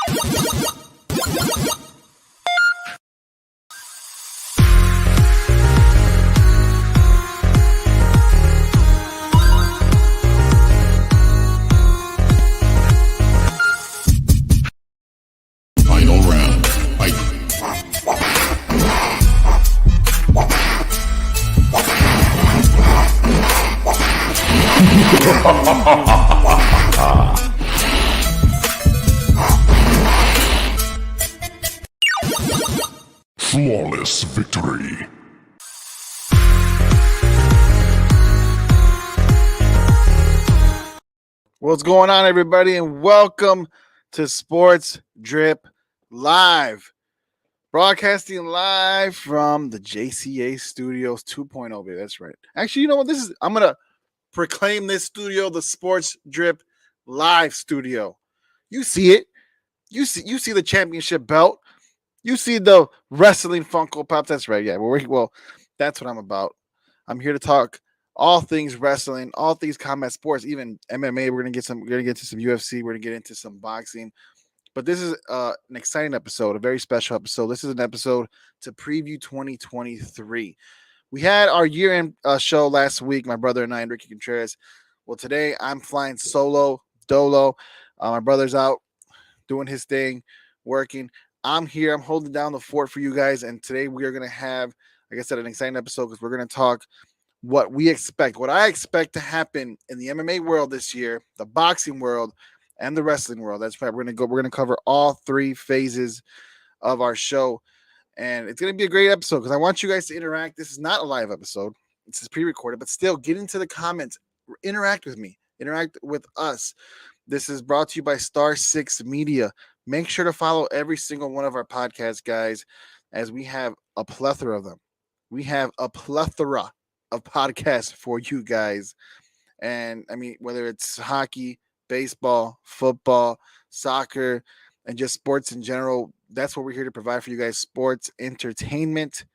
Final round. Fight. Flawless victory. What's going on, everybody, and welcome to Sports Drip Live. Broadcasting live from the JCA Studios 2.0, baby. That's right. Actually, you know what? I'm going to proclaim this studio the Sports Drip Live Studio. You see it. You see the championship belt. You see the wrestling Funko Pops. That's right. Yeah. Well, that's what I'm about. I'm here to talk all things wrestling, all things combat sports, even MMA. We're gonna get into some UFC. We're gonna get into some boxing. But this is an exciting episode, a very special episode. This is an episode to preview 2023. We had our year-end show last week, my brother and I, and Ricky Contreras. Well, today I'm flying solo, dolo. My brother's out doing his thing, working. I'm here. I'm holding down the fort for you guys. And today we are going to have, like I said, an exciting episode because we're going to talk what we expect, what I expect to happen in the MMA world this year, the boxing world, and the wrestling world. That's right. We're going to cover all three phases of our show. And it's going to be a great episode because I want you guys to interact. This is not a live episode. This is pre-recorded, but still get into the comments. Interact with me. Interact with us. This is brought to you by Star 6 Media. Make sure to follow every single one of our podcasts, guys, as we have a plethora of them. We have a plethora of podcasts for you guys. And I mean, whether it's hockey, baseball, football, soccer, and just sports in general, that's what we're here to provide for you guys: sports entertainment.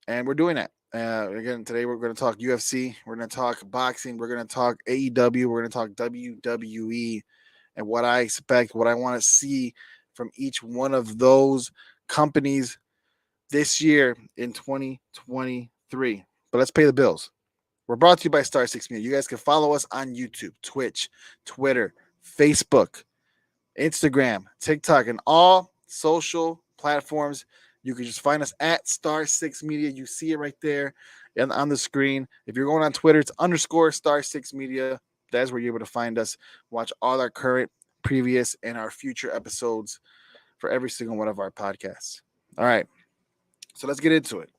And we're doing that. Again, today we're going to talk UFC. We're going to talk boxing. We're going to talk AEW. We're going to talk WWE and what I expect, what I want to see from each one of those companies this year in 2023. But let's pay the bills. We're brought to you by Star 6 Media. You guys can follow us on YouTube, Twitch, Twitter, Facebook, Instagram, TikTok, and all social platforms. You can just find us at Star 6 Media. You see it right there and on the screen. If you're going on Twitter, it's _ Star 6 Media. That's where you're able to find us. Watch all our current, previous, and our future episodes for every single one of our podcasts. All right. So let's get into it.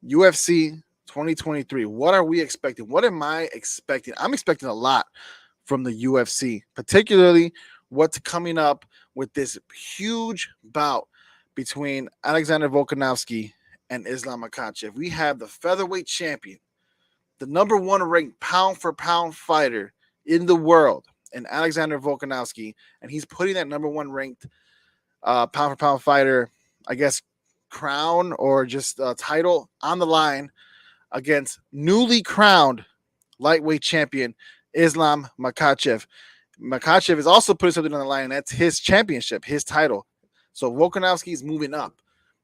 UFC 2023. What are we expecting? What am I expecting? I'm expecting a lot from the UFC, particularly what's coming up with this huge bout between Alexander Volkanovski and Islam Makhachev. We have the featherweight champion, the number one ranked pound for pound fighter in the world, and Alexander Volkanovski, and he's putting that number one ranked pound for pound fighter, I guess, crown or just title on the line against newly crowned lightweight champion Islam Makhachev. Makhachev is also putting something on the line, and that's his championship, his title. So Volkanovski is moving up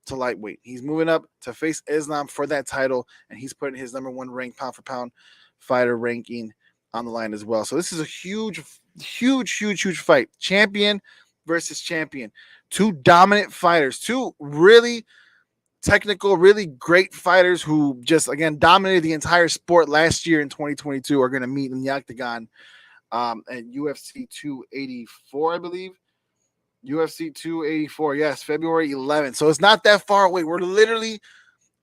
to lightweight. He's moving up to face Islam for that title, and he's putting his number one ranked pound for pound fighter ranking on the line as well. So this is a huge fight. Champion versus champion. Two dominant fighters, two really technical, really great fighters who just, again, dominated the entire sport last year in 2022 are going to meet in the octagon at UFC 284, I believe. UFC 284, yes, February 11th. So it's not that far away. We're literally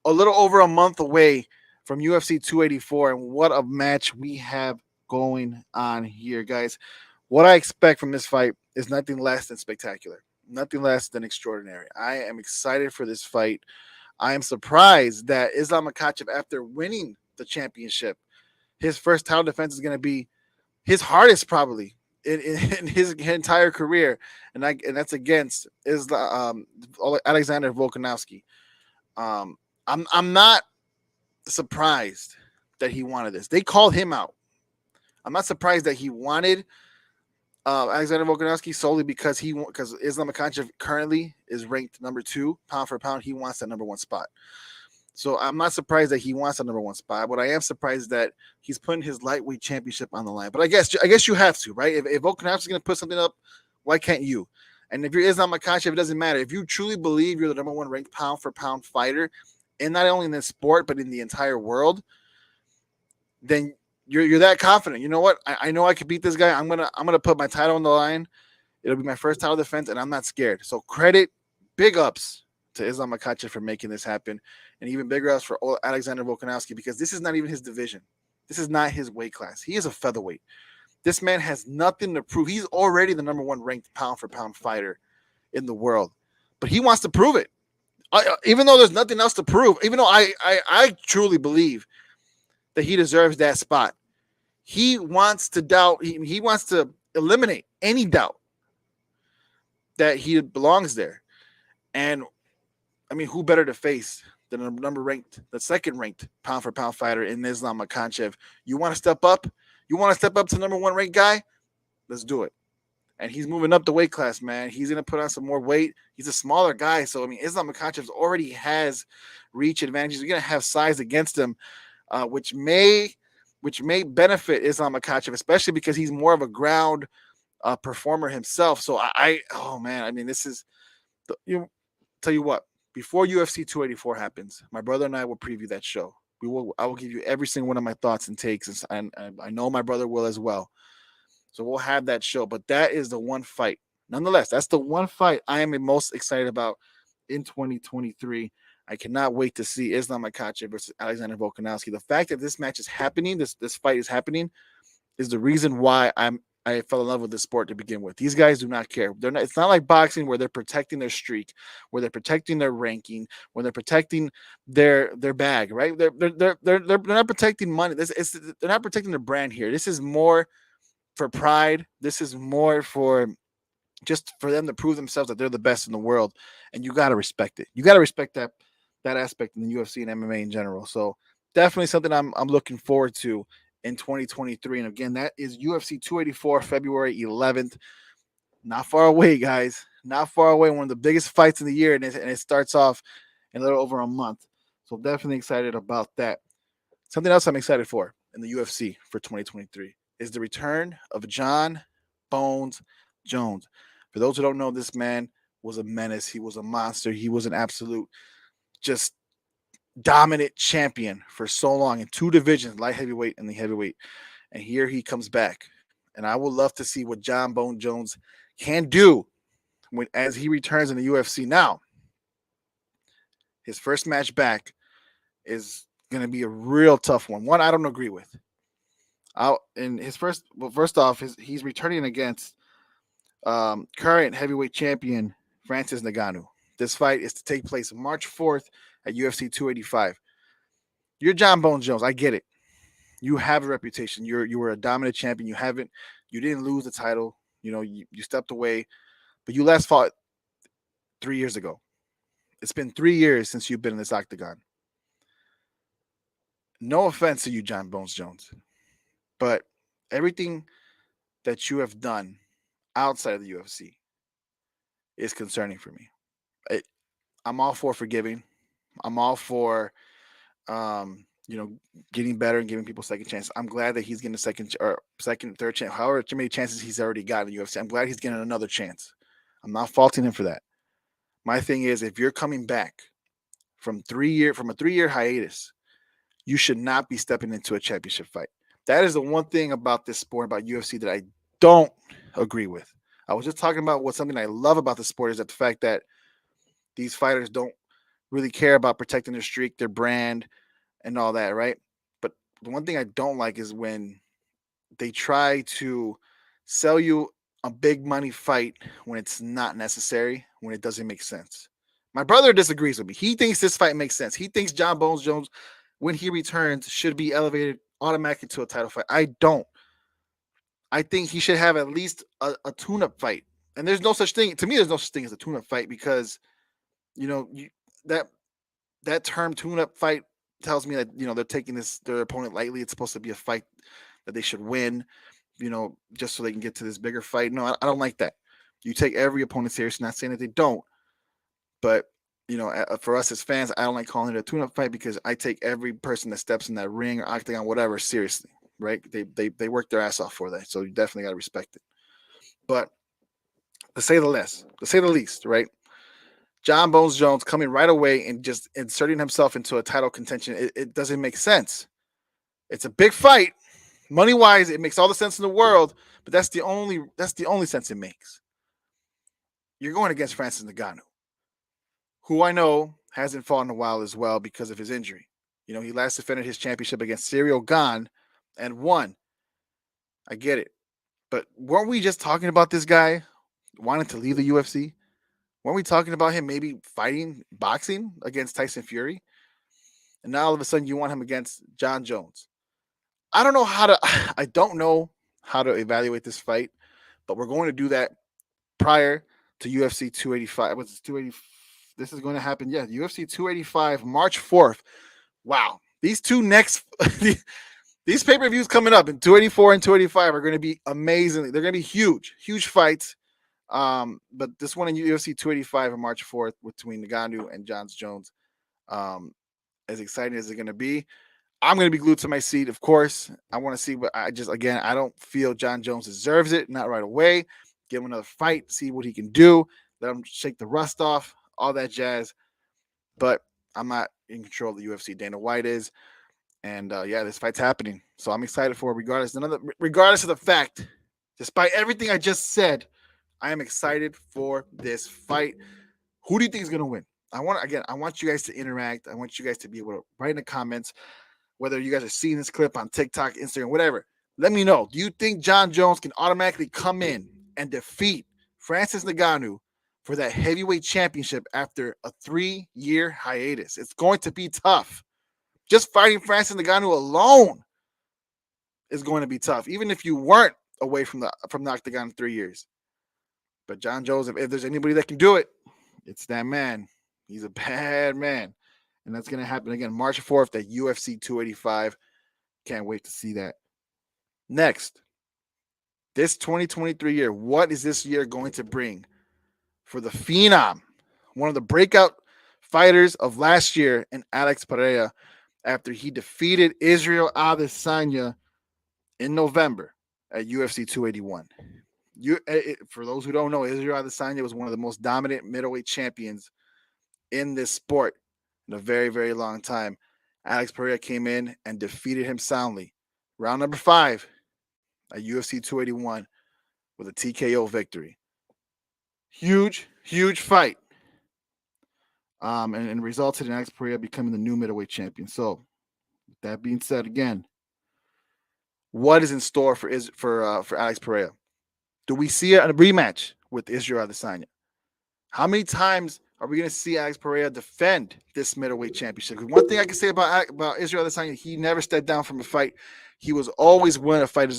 a little over a month away from UFC 284, and what a match we have going on here, guys. What I expect from this fight is nothing less than spectacular, nothing less than extraordinary. I am excited for this fight. I am surprised that Islam Makhachev, after winning the championship, his first title defense is going to be his hardest probably in his entire career, and that's against Alexander Volkanovski. I'm not surprised that he wanted this. They called him out. I'm not surprised that he wanted Alexander Volkanovski solely because Islam Makhachev currently is ranked number 2 pound for pound. He wants that number 1 spot. So I'm not surprised that he wants the number 1 spot, but I am surprised that he's putting his lightweight championship on the line. But I guess you have to, right? If Volkanovski's going to put something up, why can't you? And if you're Islam Makhachev, it doesn't matter. If you truly believe you're the number 1 ranked pound for pound fighter, and not only in this sport but in the entire world, then you're that confident. You know what? I know I could beat this guy. I'm gonna put my title on the line. It'll be my first title defense, and I'm not scared. So big ups to Islam Makhachev for making this happen, and even bigger ups for Alexander Volkanovski, because this is not even his division. This is not his weight class. He is a featherweight. This man has nothing to prove. He's already the number 1 ranked pound for pound fighter in the world, but he wants to prove it. Even though there's nothing else to prove, even though I truly believe that he deserves that spot, he wants to doubt. He wants to eliminate any doubt that he belongs there. And I mean, who better to face than the second ranked pound for pound fighter in Islam Makhachev? You want to step up? You want to step up to number 1 ranked guy? Let's do it. And he's moving up the weight class, man. He's going to put on some more weight. He's a smaller guy. So, I mean, Islam Makhachev already has reach advantages. You're going to have size against him, which may benefit Islam Makhachev, especially because he's more of a ground performer himself. So, oh, man, I mean, this is tell you what, before UFC 284 happens, my brother and I will preview that show. I will give you every single one of my thoughts and takes, and I know my brother will as well. So we'll have that show. But that is the one fight. Nonetheless, that's the one fight I am the most excited about in 2023. I cannot wait to see Islam Makhachev versus Alexander Volkanovski. The fact that this match is happening, this fight is happening, is the reason why I fell in love with this sport to begin with. These guys do not care. It's not like boxing where they're protecting their streak, where they're protecting their ranking, when they're protecting their bag, right? They're not protecting money. They're not protecting their brand here. This is more for pride. This is more for just for them to prove themselves that they're the best in the world. And you got to respect it. You got to respect that aspect in the UFC and MMA in general. So definitely something I'm looking forward to in 2023. And again, that is UFC 284, February 11th. Not far away, guys. Not far away. One of the biggest fights of the year, and it starts off in a little over a month. So definitely excited about that. Something else I'm excited for in the UFC for 2023 is the return of Jon Bones Jones. For those who don't know, this man was a menace. He was a monster. He was an absolute just dominant champion for so long in 2 divisions, light heavyweight and the heavyweight. And here he comes back. And I would love to see what Jon Bones Jones can do as he returns in the UFC. Now, his first match back is going to be a real tough one. One I don't agree with. First off, he's returning against current heavyweight champion Francis Ngannou. This fight is to take place March 4th at UFC 285. You're Jon Bones Jones. I get it. You have a reputation. You were a dominant champion. You didn't lose the title. You stepped away, but you last fought 3 years ago. It's been 3 years since you've been in this octagon. No offense to you, Jon Bones Jones, but everything that you have done outside of the UFC is concerning for me. I'm all for forgiving. I'm all for, getting better and giving people second chances. I'm glad that he's getting a second, third chance. However many chances he's already got in the UFC, I'm glad he's getting another chance. I'm not faulting him for that. My thing is, if you're coming back from a 3-year hiatus, you should not be stepping into a championship fight. That is the one thing about this sport, about UFC, that I don't agree with. I was just talking about something I love about the sport is that the fact that these fighters don't really care about protecting their streak, their brand, and all that, right? But the one thing I don't like is when they try to sell you a big money fight when it's not necessary, when it doesn't make sense. My brother disagrees with me. He thinks this fight makes sense. He thinks Jon Bones Jones, when he returns, should be elevated automatically to a title fight. I don't. I think he should have at least a tune-up fight. And there's no such thing. To me, there's no such thing as a tune-up fight because, that term tune-up fight tells me that, they're taking their opponent lightly. It's supposed to be a fight that they should win. just so they can get to this bigger fight. No, I don't like that. You take every opponent serious. Not saying that they don't, but for us as fans, I don't like calling it a tune-up fight because I take every person that steps in that ring or octagon, whatever, seriously. Right? They work their ass off for that, so you definitely got to respect it. But to say the least, right? John Bones Jones coming right away and just inserting himself into a title contention, it doesn't make sense. It's a big fight. Money-wise, it makes all the sense in the world, but that's the only sense it makes. You're going against Francis Ngannou, who I know hasn't fought in a while as well because of his injury. He last defended his championship against Ciryl Gane and won. I get it. But weren't we just talking about this guy wanting to leave the UFC? Weren't we talking about him maybe fighting boxing against Tyson Fury? And now all of a sudden you want him against John Jones. I don't know how to evaluate this fight, but we're going to do that prior to UFC 285. What's 280? This is going to happen. Yeah, UFC 285, March 4th. Wow. These two next these pay-per-views coming up in 284 and 285 are going to be amazing. They're going to be huge fights. But this one in UFC 285 on March 4th between Ngannou and John Jones, as exciting as it's going to be. I'm going to be glued to my seat, of course. I want to see what I don't feel John Jones deserves it. Not right away. Give him another fight, see what he can do. Let him shake the rust off, all that jazz. But I'm not in control of the UFC. Dana White is. And this fight's happening. So I'm excited for it regardless of the fact, despite everything I just said, I am excited for this fight. Who do you think is going to win? I want you guys to interact. I want you guys to be able to write in the comments, whether you guys are seeing this clip on TikTok, Instagram, whatever. Let me know. Do you think John Jones can automatically come in and defeat Francis Ngannou for that heavyweight championship after a 3-year hiatus? It's going to be tough. Just fighting Francis Ngannou alone is going to be tough, even if you weren't away from the octagon in 3 years. But John Jones, if there's anybody that can do it, it's that man. He's a bad man. And that's going to happen again March 4th at UFC 285. Can't wait to see that. Next, this 2023 year, what is this year going to bring for the Phenom, one of the breakout fighters of last year, in Alex Pereira, after he defeated Israel Adesanya in November at UFC 281. For those who don't know, Israel Adesanya was one of the most dominant middleweight champions in this sport in a very, very long time. Alex Pereira came in and defeated him soundly. Round number 5 at UFC 281 with a TKO victory. Huge fight. And resulted in Alex Pereira becoming the new middleweight champion. So, with that being said, again, what is in store for Alex Pereira? Do we see a rematch with Israel Adesanya? How many times are we going to see Alex Pereira defend this middleweight championship? Because one thing I can say about Israel Adesanya, he never stepped down from a fight. He was always willing to fight,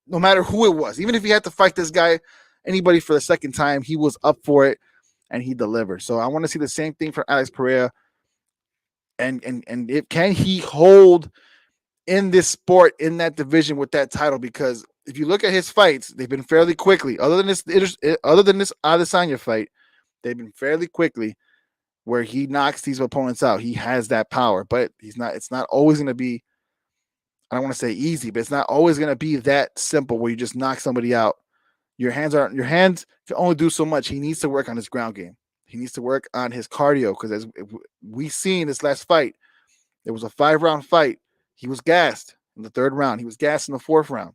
no matter who it was. Even if he had to fight this guy, anybody, for the second time, he was up for it, and he delivered. So I want to see the same thing for Alex Pereira. And can he hold in this sport, in that division, with that title? Because if you look at his fights, they've been fairly quickly. Other than this Adesanya fight, they've been fairly quickly, where he knocks these opponents out. He has that power, but it's not always going to be, I don't want to say easy, but it's not always going to be that simple where you just knock somebody out. Your hands can only do so much. He needs to work on his ground game. He needs to work on his cardio, because as we seen this last fight, it was a 5-round fight. He was gassed in the 3rd round. He was gassed in the 4th round.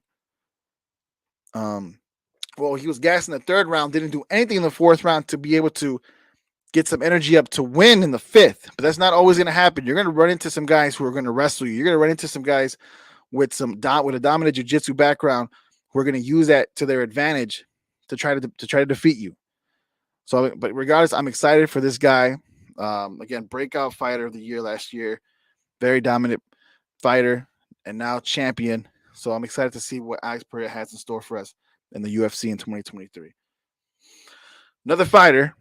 He was gassed in the 3rd round, didn't do anything in the 4th round to be able to get some energy up to win in the 5th. But that's not always going to happen. You're going to run into some guys who are going to wrestle you. You're going to run into some guys with a dominant jiu-jitsu background who are going to use that to their advantage to try to defeat you. So, but regardless, I'm excited for this guy. Again, breakout fighter of the year last year, very dominant fighter, and now champion. So I'm excited to see what Alex Pereira has in store for us in the UFC in 2023. Another fighter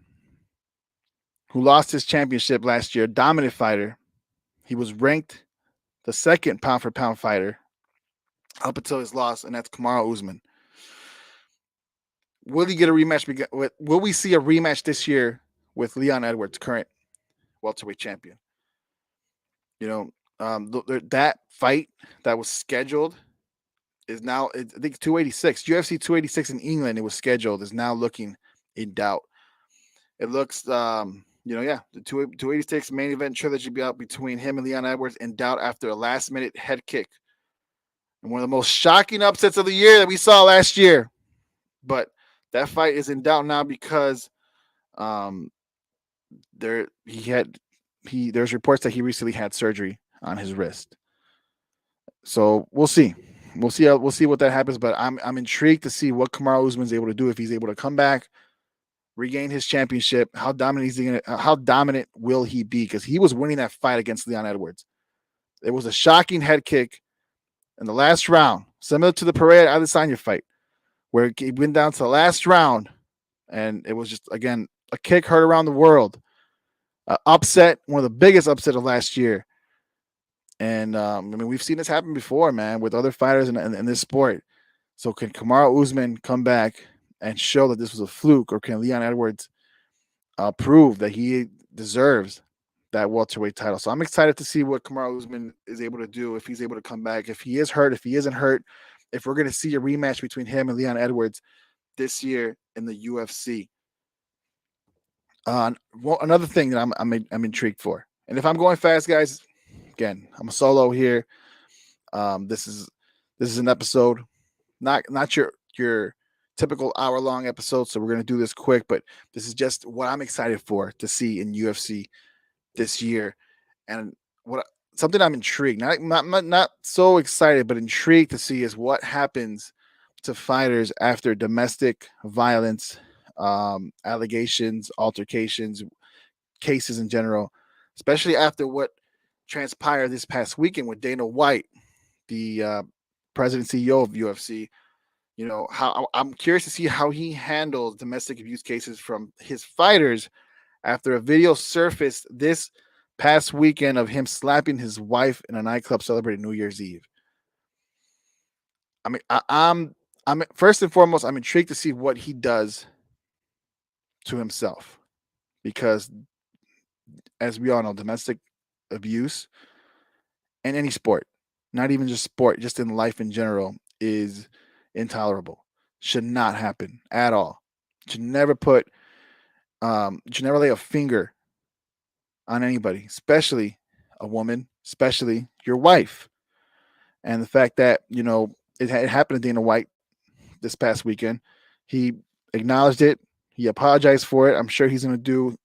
who lost his championship last year, dominant fighter. He was ranked the 2nd pound-for-pound fighter up until his loss, and that's Kamaru Usman. Will he get a rematch? Will we see a rematch this year with Leon Edwards, current welterweight champion? You know, that fight that was scheduled is now, I think, 286. UFC 286 in England, it was scheduled, is now looking in doubt. It looks, the 286 main event trilogy bout between him and Leon Edwards in doubt after a last minute head kick. And one of the most shocking upsets of the year that we saw last year. But that fight is in doubt now because there's reports that he recently had surgery on his wrist. So we'll see. We'll see what that happens. But I'm intrigued to see what Kamaru Usman's able to do, if he's able to come back, regain his championship. How dominant will he be? Because he was winning that fight against Leon Edwards. It was a shocking head kick in the last round, similar to the Pereira Adesanya fight, where he went down to the last round, and it was just, again, a kick heard around the world. Upset, one of the biggest upset of last year. And we've seen this happen before, man, with other fighters in this sport. So can Kamaru Usman come back and show that this was a fluke, or can Leon Edwards prove that he deserves that welterweight title? So I'm excited to see what Kamaru Usman is able to do, if he's able to come back, if he is hurt, if he isn't hurt, if we're going to see a rematch between him and Leon Edwards this year in the UFC. Another thing that I'm intrigued for, and if I'm going fast, guys, again, I'm a solo here. This is an episode, not your typical hour-long episode, so we're going to do this quick, but this is just what I'm excited for to see in UFC this year. And something I'm intrigued, not so excited, but intrigued to see is what happens to fighters after domestic violence, allegations, altercations, cases in general, especially after what transpired this past weekend with Dana White, the president CEO of UFC. How I'm curious to see how he handles domestic abuse cases from his fighters after a video surfaced this past weekend of him slapping his wife in a nightclub celebrating New Year's Eve. I mean, I'm first and foremost, I'm intrigued to see what he does to himself, because as we all know, domestic abuse in any sport, not even just sport, just in life in general, is intolerable. Should not happen at all. Should never lay a finger on anybody, especially a woman, especially your wife. And the fact that, it happened to Dana White this past weekend, he acknowledged it. He apologized for it. I'm sure he's going to do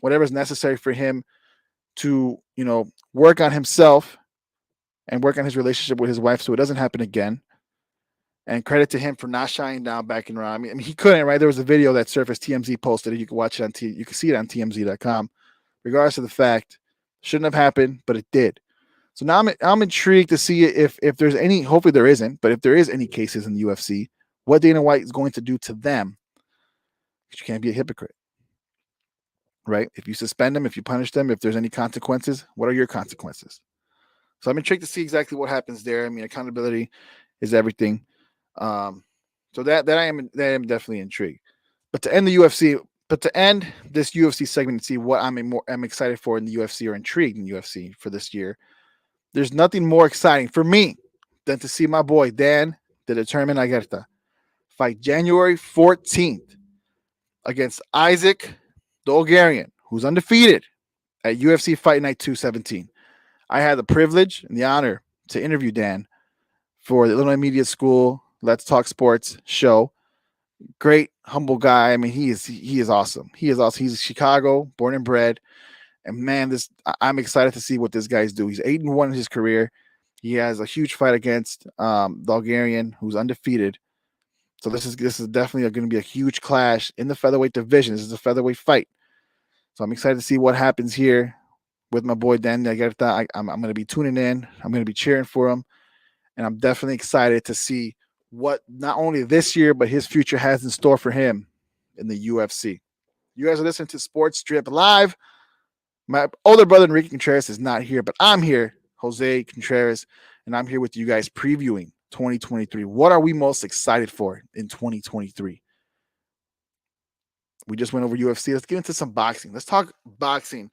whatever is necessary for him to, work on himself and work on his relationship with his wife so it doesn't happen again. And credit to him for not shying down back in around. I mean, he couldn't, right? There was a video that surfaced, TMZ posted it. You can watch it you can see it on TMZ.com. Regardless of the fact, shouldn't have happened, but it did. So now I'm intrigued to see if there's any, hopefully there isn't, but if there is any cases in the UFC, what Dana White is going to do to them. Because you can't be a hypocrite, right? If you suspend them, if you punish them, if there's any consequences, what are your consequences? So I'm intrigued to see exactly what happens there. I mean, accountability is everything. So that I am definitely intrigued. But to end this UFC segment and see what I'm excited for in the UFC, or intrigued in UFC for this year, there's nothing more exciting for me than to see my boy Dan the Determined Aguirre fight January 14th against Isaac Dolgarian, who's undefeated at UFC Fight Night 217. I had the privilege and the honor to interview Dan for the Illinois Media School Let's Talk Sports show. Great, humble guy. I mean, he is awesome. He is awesome. He's Chicago, born and bred. And man, I'm excited to see what this guy's do. He's 8-1 in his career. He has a huge fight against Dolgarian, who's undefeated. So this is definitely going to be a huge clash in the featherweight division. This is a featherweight fight. So I'm excited to see what happens here with my boy Dan Aguirre. I'm going to be tuning in. I'm going to be cheering for him. And I'm definitely excited to see what not only this year, but his future has in store for him in the UFC. You guys are listening to Sports Drip Live. My older brother, Enrique Contreras, is not here, but I'm here, Jose Contreras, and I'm here with you guys previewing 2023. What are we most excited for in 2023? We just went over UFC. Let's get into some boxing. Let's talk boxing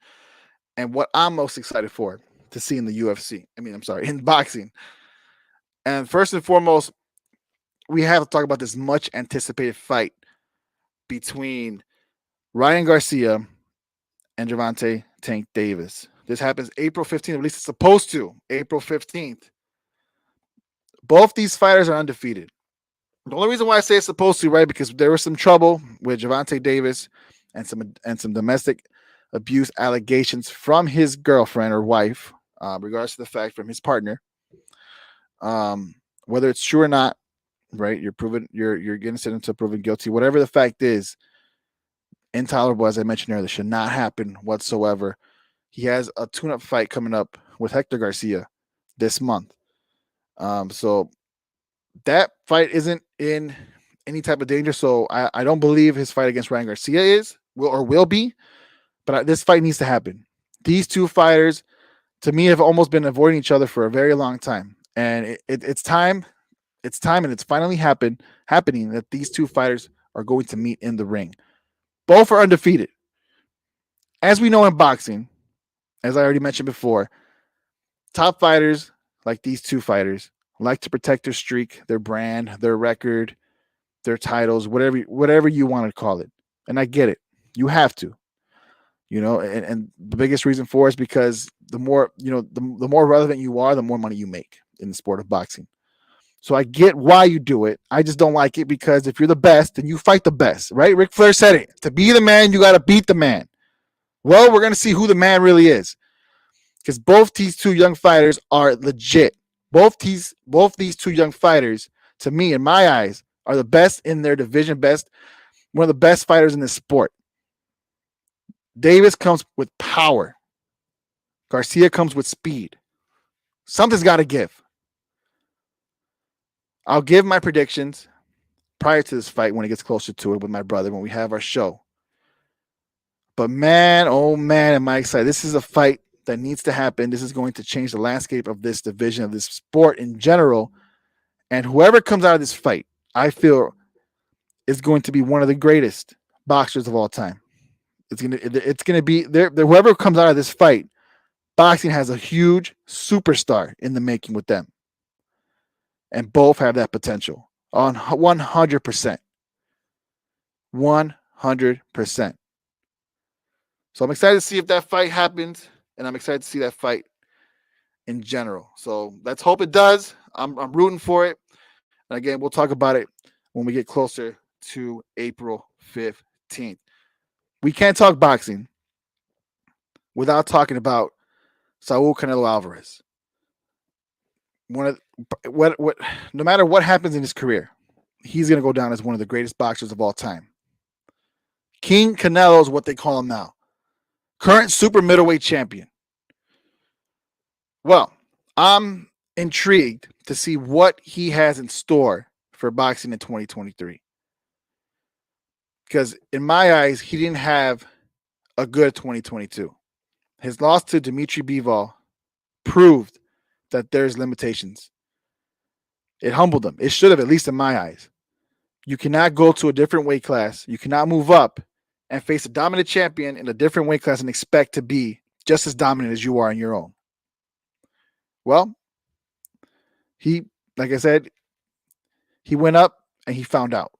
and what I'm most excited for to see in the UFC. In boxing. And first and foremost, we have to talk about this much anticipated fight between Ryan Garcia and Gervonta Tank Davis. This happens April 15th, at least it's supposed to. April 15th. Both these fighters are undefeated. The only reason why I say it's supposed to, right, because there was some trouble with Gervonta Davis and some domestic abuse allegations from his girlfriend or wife, regards to the fact from his partner. Whether it's true or not, right? You're getting sentenced to proven guilty. Whatever the fact is, intolerable, as I mentioned earlier, should not happen whatsoever. He has a tune-up fight coming up with Hector Garcia this month. So that fight isn't in any type of danger. So I don't believe his fight against Ryan Garcia will be, but this fight needs to happen. These two fighters, to me, have almost been avoiding each other for a very long time. And it's time. It's time, and it's finally happening that these two fighters are going to meet in the ring. Both are undefeated. As we know in boxing, as I already mentioned before, top fighters like these two fighters like to protect their streak, their brand, their record, their titles, whatever you want to call it. And I get it. You have to. And the biggest reason for it is because the more relevant you are, the more money you make in the sport of boxing. So I get why you do it. I just don't like it because if you're the best, then you fight the best, right? Ric Flair said it. To be the man, you got to beat the man. Well, we're going to see who the man really is, because both these two young fighters are legit. Both these two young fighters, to me, in my eyes, are the best in their division, one of the best fighters in this sport. Davis comes with power. Garcia comes with speed. Something's got to give. I'll give my predictions prior to this fight when it gets closer to it with my brother when we have our show. But man, oh man, am I excited. This is a fight that needs to happen. This is going to change the landscape of this division, of this sport in general. And whoever comes out of this fight, I feel, is going to be one of the greatest boxers of all time. It's gonna be there. Whoever comes out of this fight, boxing has a huge superstar in the making with them. And both have that potential on 100%. 100%. So I'm excited to see if that fight happens, and I'm excited to see that fight in general. So let's hope it does. I'm rooting for it. And again, we'll talk about it when we get closer to April 15th. We can't talk boxing without talking about Saul Canelo Alvarez. No matter what happens in his career, he's going to go down as one of the greatest boxers of all time. King Canelo is what they call him now. Current super middleweight champion. Well, I'm intrigued to see what he has in store for boxing in 2023. Because in my eyes, he didn't have a good 2022. His loss to Dimitri Bivol proved that there's limitations. It humbled him. It should have, at least in my eyes. You cannot go to a different weight class. You cannot move up and face a dominant champion in a different weight class and expect to be just as dominant as you are in your own. Well, like I said, he went up and he found out.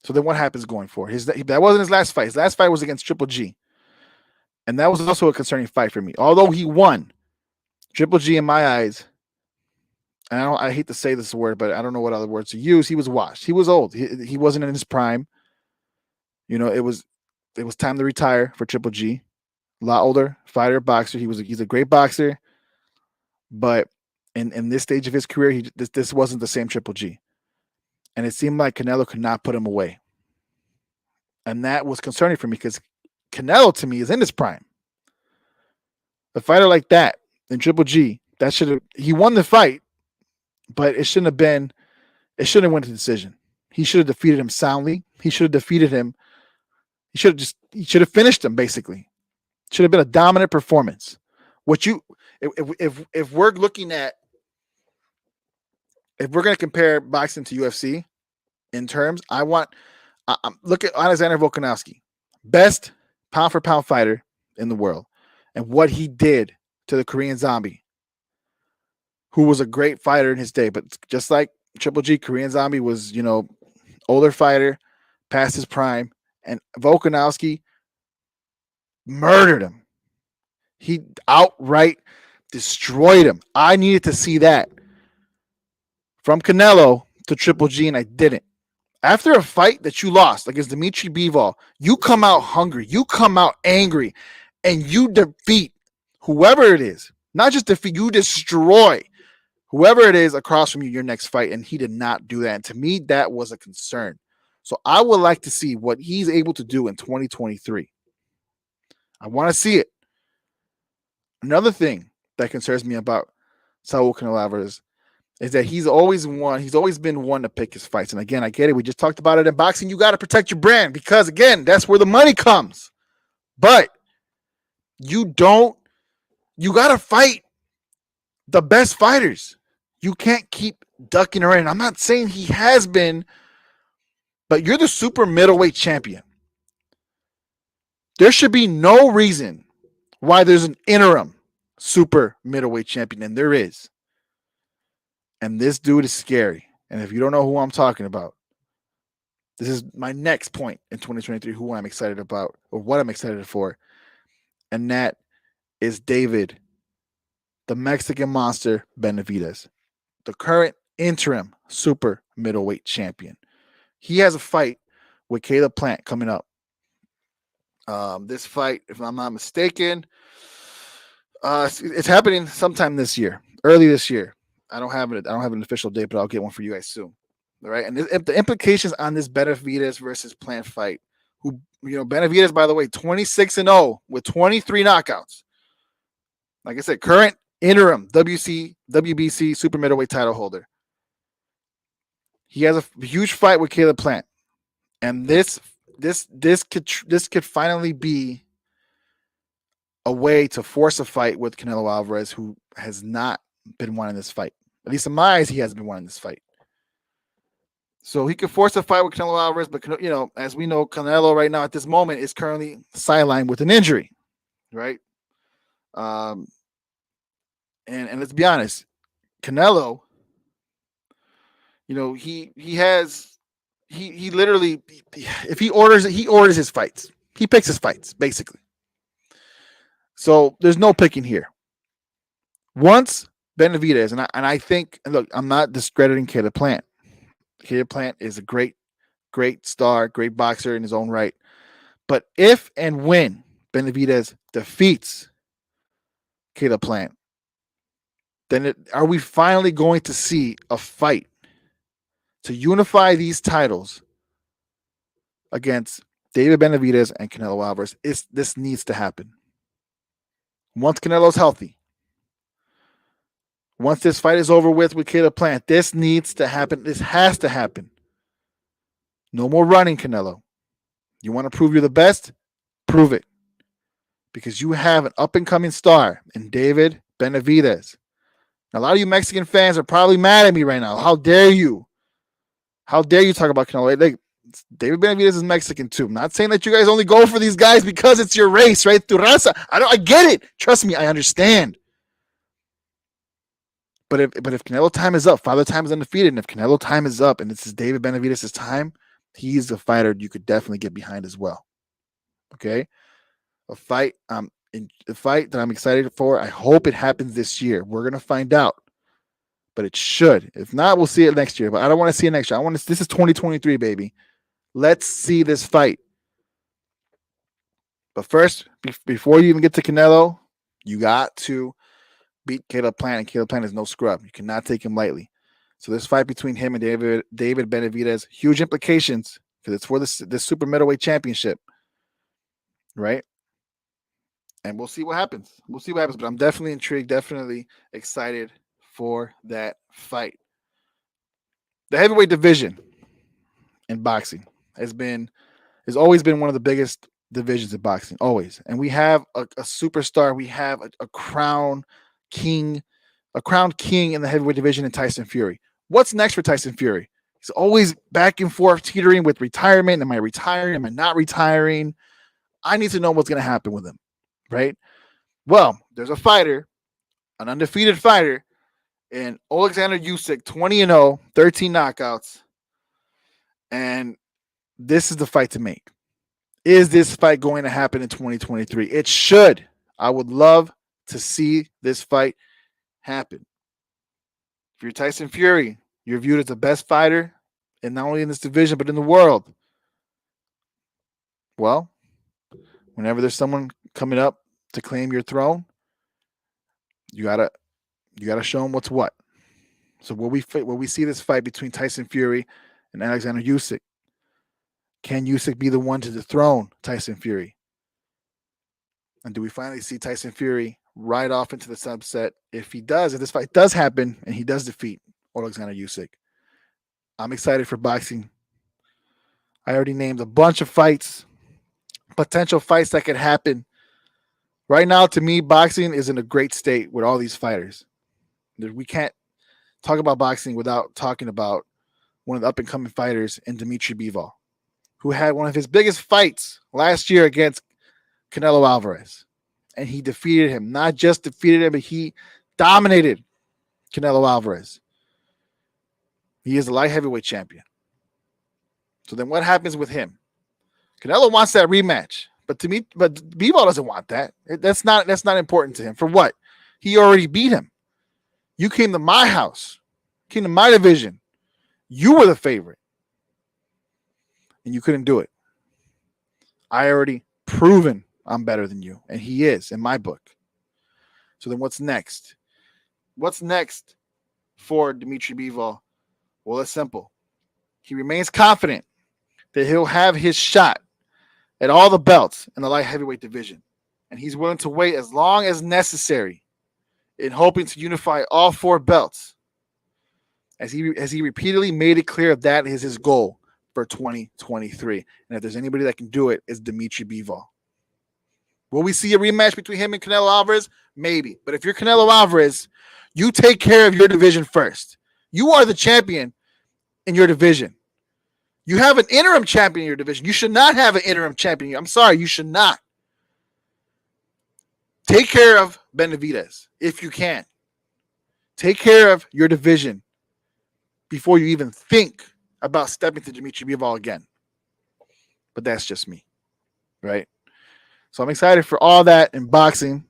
So then what happens going forward? That wasn't his last fight. His last fight was against Triple G. And that was also a concerning fight for me. Although he won, Triple G, in my eyes, and I hate to say this word, but I don't know what other words to use. He was washed. He was old. He wasn't in his prime. It was time to retire for Triple G. A lot older fighter, boxer. He's a great boxer, but in this stage of his career, this wasn't the same Triple G. And it seemed like Canelo could not put him away. And that was concerning for me because Canelo, to me, is in his prime. A fighter like that in Triple G, he won the fight, but it shouldn't have went to decision. He should have defeated him soundly. He should have defeated him. He should have finished him, basically. Should have been a dominant performance. If we're looking at if we're going to compare boxing to UFC in terms, look at Alexander Volkanovski, best pound for pound fighter in the world, and what he did to the Korean Zombie, who was a great fighter in his day. But just like Triple G, Korean Zombie was, older fighter, past his prime, and Volkanovski murdered him. He outright destroyed him. I needed to see that from Canelo to Triple G, and I didn't. After a fight that you lost against Dimitri Bivol, you come out hungry, you come out angry, and you defeat whoever it is. Not just defeat, you destroy whoever it is across from you your next fight, and he did not do that. And to me, that was a concern. So I would like to see what he's able to do in 2023. I want to see it. Another thing that concerns me about Saul Canelo Alvarez is that he's always been one to pick his fights. And again, I get it. We just talked about it in boxing. You got to protect your brand because, again, that's where the money comes. But you got to fight the best fighters. You can't keep ducking around. I'm not saying he has been, but you're the super middleweight champion. There should be no reason why there's an interim super middleweight champion, and there is. And this dude is scary. And if you don't know who I'm talking about, this is my next point in 2023, who I'm excited about or what I'm excited for. And that is David, the Mexican monster Benavidez, the current interim super middleweight champion. He has a fight with Caleb Plant coming up. This fight, if I'm not mistaken, it's happening sometime this year, early this year. I don't have an official date, but I'll get one for you guys soon. All right. And the implications on this Benavidez versus Plant fight, who, Benavidez, by the way, 26-0 with 23 knockouts. Like I said, current interim WBC super middleweight title holder. He has a huge fight with Caleb Plant. And this could finally be a way to force a fight with Canelo Alvarez, who has not been wanting this fight. At least in my eyes, he hasn't been wanting this fight. So he could force a fight with Canelo Alvarez, but as we know, Canelo right now at this moment is currently sidelined with an injury, right? And let's be honest, Canelo, he literally, if he orders his fights. He picks his fights, basically. So there's no picking here. Once Benavidez, and I think, look, I'm not discrediting Caleb Plant. Caleb Plant is a great star, great boxer in his own right. But if and when Benavidez defeats Caleb Plant, then are we finally going to see a fight to unify these titles against David Benavidez and Canelo Alvarez? This needs to happen. Once Canelo's healthy, once this fight is over with Caleb Plant, this needs to happen. This has to happen. No more running, Canelo. You want to prove you're the best? Prove it. Because you have an up-and-coming star in David Benavidez. Now, a lot of you Mexican fans are probably mad at me right now. How dare you? How dare you talk about Canelo? Like, David Benavidez is Mexican too. I'm not saying that you guys only go for these guys because it's your race, right? Tu raza. I get it. Trust me, I understand. But if Canelo time is up, Father Time is undefeated, and if Canelo time is up and this is David Benavidez' time, he's a fighter you could definitely get behind as well. Okay? A fight that I'm excited for. I hope it happens this year. We're going to find out. But it should. If not, we'll see it next year. But I don't want to see it next year. This is 2023, baby. Let's see this fight. But first, before you even get to Canelo, you got to beat Caleb Plant, and Caleb Plant is no scrub. You cannot take him lightly. So this fight between him and David Benavidez, huge implications because it's for this super middleweight championship, right? And we'll see what happens. But I'm definitely intrigued, definitely excited for that fight. The heavyweight division in boxing has always been one of the biggest divisions in boxing, always. And we have a superstar. We have a crowned king in the heavyweight division in Tyson Fury. What's next for Tyson Fury? He's always back and forth teetering with retirement. Am I retiring? Am I not retiring? I need to know what's going to happen with him, right? Well, there's a fighter, an undefeated fighter, in Alexander Usyk, 20-0, 13 knockouts. And this is the fight to make. Is this fight going to happen in 2023? It should. I would love to see this fight happen. If you're Tyson Fury, you're viewed as the best fighter, and not only in this division, but in the world. Well, whenever there's someone coming up to claim your throne, you gotta show them what's what. So when we see this fight between Tyson Fury and Alexander Usyk, can Usyk be the one to dethrone Tyson Fury? And do we finally see Tyson Fury ride off into the sunset? If this fight does happen and he does defeat Alexander Usyk, I'm excited for boxing. I already named a bunch of fights, potential fights that could happen. Right now, to me, boxing is in a great state with all these fighters. We can't talk about boxing without talking about one of the up-and-coming fighters in Dimitri Bivol, who had one of his biggest fights last year against Canelo Alvarez. And he defeated him. Not just defeated him, but he dominated Canelo Alvarez. He is a light heavyweight champion. So then what happens with him? Canelo wants that rematch. But Bivol doesn't want that. That's not important to him. For what? He already beat him. You came to my house, came to my division. You were the favorite. And you couldn't do it. I already proven I'm better than you. And he is in my book. So then what's next? What's next for Dimitri Bivol? Well, it's simple. He remains confident that he'll have his shot at all the belts in the light heavyweight division. And he's willing to wait as long as necessary in hoping to unify all 4 belts. As he repeatedly made it clear that is his goal for 2023. And if there's anybody that can do it, it's Dimitri Bivol. Will we see a rematch between him and Canelo Alvarez? Maybe. But if you're Canelo Alvarez, you take care of your division first. You are the champion in your division. You have an interim champion in your division. You should not have an interim champion. I'm sorry, you should not. Take care of Benavidez if you can. Take care of your division before you even think about stepping to Dimitri Bivol again. But that's just me, right? So I'm excited for all that in boxing.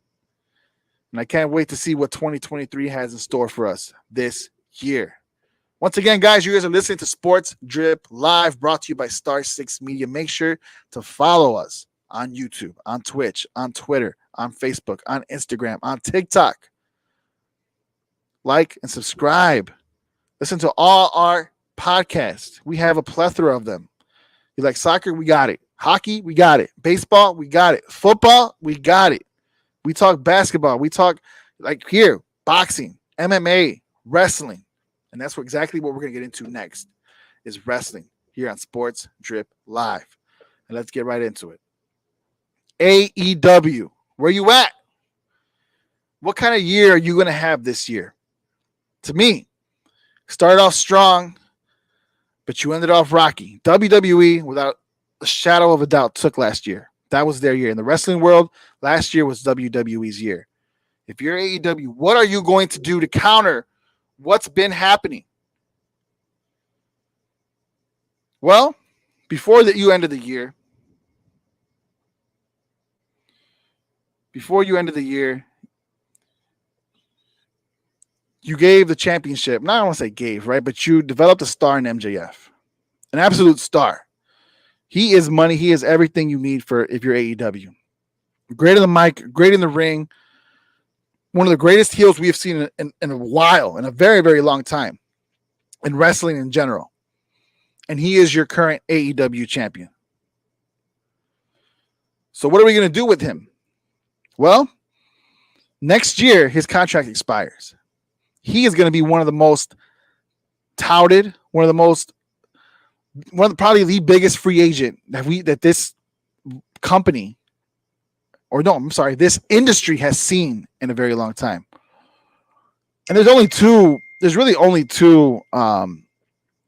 And I can't wait to see what 2023 has in store for us this year. Once again, guys, you guys are listening to Sports Drip Live, brought to you by Star 6 Media. Make sure to follow us on YouTube, on Twitch, on Twitter, on Facebook, on Instagram, on TikTok. Like and subscribe. Listen to all our podcasts. We have a plethora of them. You like soccer? We got it. Hockey? We got it. Baseball? We got it. Football? We got it. We talk basketball. We talk like here, boxing, MMA, wrestling. And that's exactly what we're going to get into next is wrestling here on Sports Drip Live. And let's get right into it. AEW, where you at? What kind of year are you going to have this year? To me, started off strong, but you ended off rocky. WWE, without a shadow of a doubt, took last year. That was their year. In the wrestling world, last year was WWE's year. If you're AEW, what are you going to do to counter what's been happening? Well, before you ended the year, you gave the championship. Not I don't want to say gave, right? But you developed a star in MJF, an absolute star. He is money. He is everything you need for if you're AEW. Great in the mic, great in the ring. One of the greatest heels we have seen in a while, in a very, very long time, in wrestling in general. And he is your current AEW champion. So what are we going to do with him? Well, next year, his contract expires. He is going to be one of the most touted, probably the biggest free agent this company, this industry has seen in a very long time. And there's only two there's really only two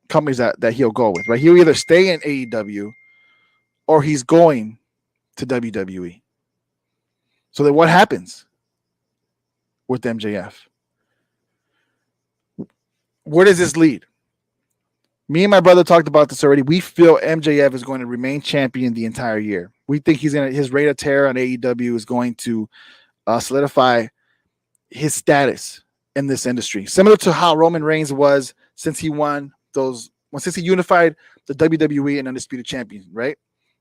companies that he'll go with, right? He'll either stay in AEW or he's going to WWE. So then what happens with MJF? Where does this lead? Me and my brother talked about this already. We feel MJF is going to remain champion the entire year. We think his rate of terror on AEW is going to solidify his status in this industry, similar to how Roman Reigns was since he since he unified the WWE and Undisputed Champion, right?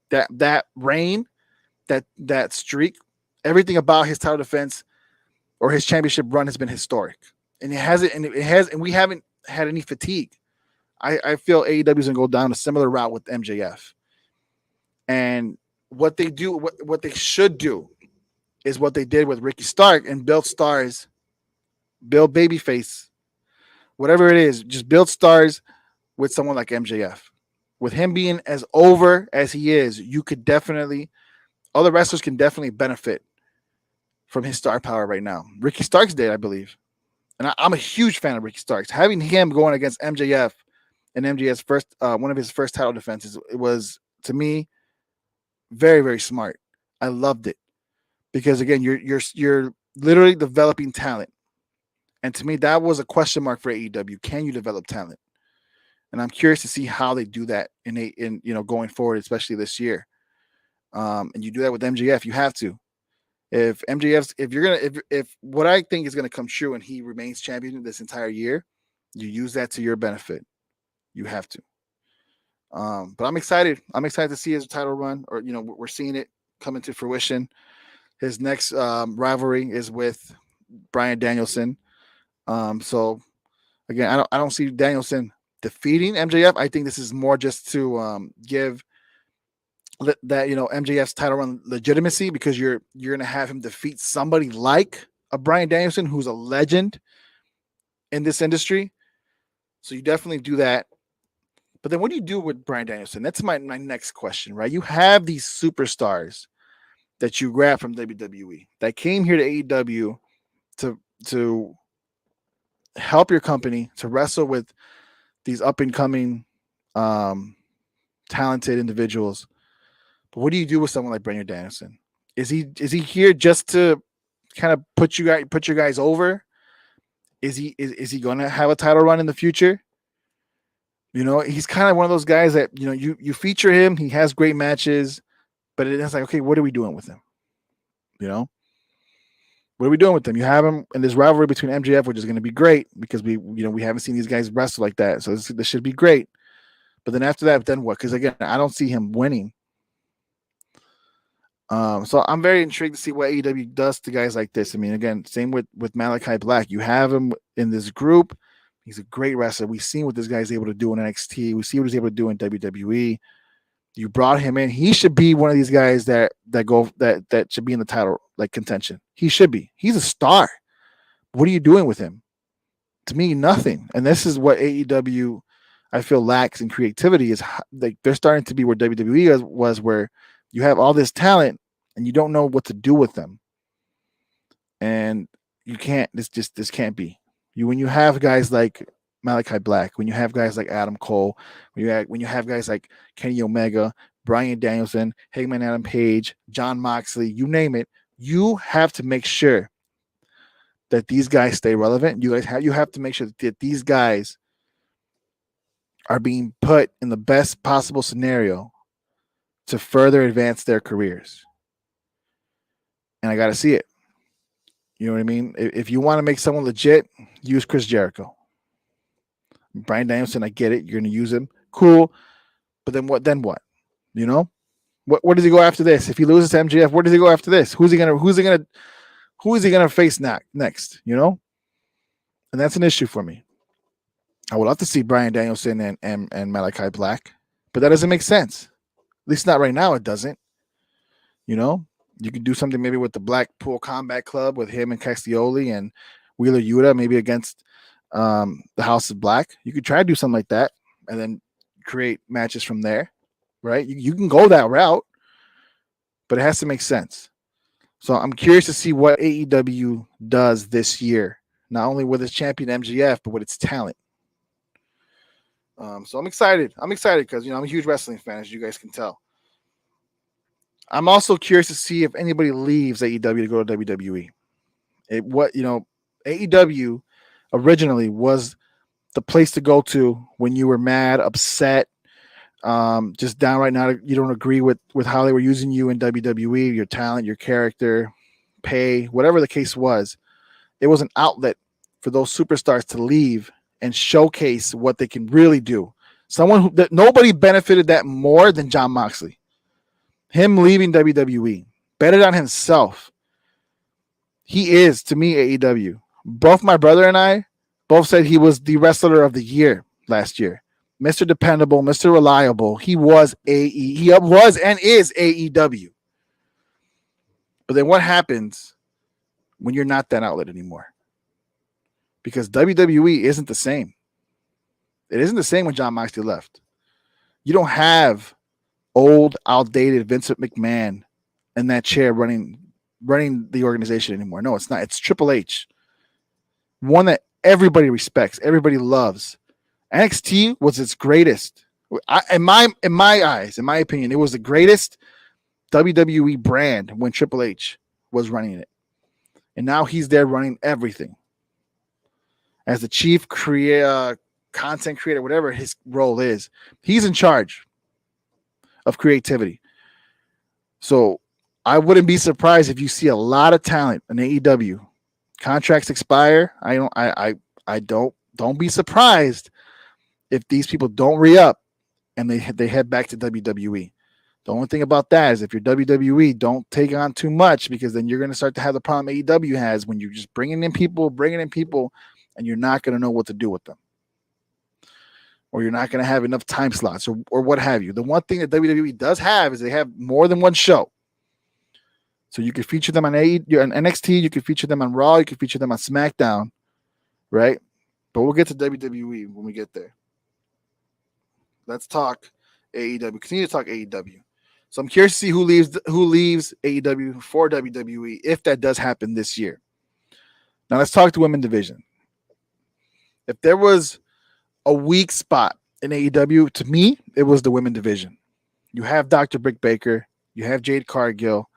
That reign, that streak, everything about his title defense or his championship run has been historic, and we haven't had any fatigue. I feel AEW is gonna go down a similar route with MJF, and what they do, what they should do, is what they did with Ricky Stark and build stars, build babyface, whatever it is, just build stars with someone like MJF. With him being as over as he is, other wrestlers can definitely benefit from his star power right now. Ricky Starks did, I believe. And I'm a huge fan of Ricky Starks. Having him going against MJF and MJF's first, one of his first title defenses, it was, to me, very, very smart. I loved it. Because again, you're literally developing talent. And to me, that was a question mark for AEW. Can you develop talent? And I'm curious to see how they do that in going forward, especially this year. And you do that with MJF, you have to. If what I think is gonna come true and he remains champion this entire year, you use that to your benefit. You have to. But I'm excited. I'm excited to see his title run, or we're seeing it come into fruition. His next rivalry is with Bryan Danielson. So again, I don't see Danielson defeating MJF. I think this is more just to give that MJF's title run legitimacy, because you're gonna have him defeat somebody like a Bryan Danielson, who's a legend in this industry. So you definitely do that. But then what do you do with Bryan Danielson? That's my next question, right? You have these superstars that you grab from WWE that came here to AEW to help your company, to wrestle with these up and coming talented individuals. But what do you do with someone like Bryan Danielson? Is he here just to kind of put your guys over? Is he going to have a title run in the future? He's kind of one of those guys that you feature him. He has great matches, but it's like, okay, what are we doing with him? What are we doing with them? You have him in this rivalry between MJF, which is going to be great because we haven't seen these guys wrestle like that. So this should be great. But then after that, then what? Because again, I don't see him winning. So I'm very intrigued to see what AEW does to guys like this. I mean, again, same with Malachi Black. You have him in this group. He's a great wrestler. We've seen what this guy's able to do in NXT. We see what he's able to do in WWE. You brought him in. He should be one of these guys that should be in the title contention. He should be. He's a star. What are you doing with him? To me, nothing. And this is what AEW, I feel, lacks in creativity. Is like they're starting to be where WWE was, where you have all this talent and you don't know what to do with them. And you can't. This can't be. When you have guys like Malachi Black, when you have guys like Adam Cole, when you have guys like Kenny Omega, Bryan Danielson, Hangman Adam Page, Jon Moxley, you name it, you have to make sure that these guys stay relevant. You have to make sure that these guys are being put in the best possible scenario to further advance their careers. And I got to see it. You know what I mean? If you want to make someone legit, use Chris Jericho. Bryan Danielson, I get it. You're going to use him. Cool. But then what? Where does he go after this? If he loses to MJF, where does he go after this? Who is he gonna face next? And that's an issue for me. I would love to see Bryan Danielson and Malachi Black, but that doesn't make sense. At least not right now. It doesn't. You could do something maybe with the Blackpool Combat Club with him and Castioli and Wheeler Yuta, maybe against the House of Black. You could try to do something like that and then create matches from there, right? You can go that route, but it has to make sense. So I'm curious to see what AEW does this year not only with its champion MGF, but with its talent. So I'm excited. I'm excited because I'm a huge wrestling fan, as you guys can tell. I'm also curious to see if anybody leaves AEW to go to WWE. AEW originally was the place to go to when you were mad, upset, just downright you don't agree with how they were using you in WWE, your talent, your character, pay, whatever the case was. It was an outlet for those superstars to leave and showcase what they can really do. Someone that nobody benefited that more than Jon Moxley. Him leaving WWE, betted on himself. He is, to me, AEW. Both my brother and I both said he was the wrestler of the year last year. Mr. Dependable, Mr. Reliable. He was he was and is AEW. But then what happens when you're not that outlet anymore? Because WWE isn't the same. It isn't the same when Jon Moxley left. You don't have old, outdated Vincent McMahon in that chair running the organization anymore. No, it's not. It's Triple H. One that everybody respects, everybody loves. NXT was its greatest. In my eyes, in my opinion, it was the greatest WWE brand when Triple H was running it. And now he's there running everything. As the chief content creator, whatever his role is, he's in charge of creativity. So I wouldn't be surprised if you see a lot of talent in AEW. Contracts expire. Don't be surprised if these people don't re-up and they head back to WWE. The only thing about that is if you're WWE, don't take on too much, because then you're going to start to have the problem AEW has when you're just bringing in people, and you're not going to know what to do with them. Or you're not going to have enough time slots or what have you. The one thing that WWE does have is they have more than one show. So you could feature them on NXT, you could feature them on Raw, you could feature them on SmackDown, right? But we'll get to WWE when we get there. Let's talk AEW. Continue to talk AEW. So I'm curious to see who leaves AEW for WWE if that does happen this year. Now let's talk the women's division. If there was a weak spot in AEW, to me, it was the women's division. You have Dr. Britt Baker, you have Jade Cargill.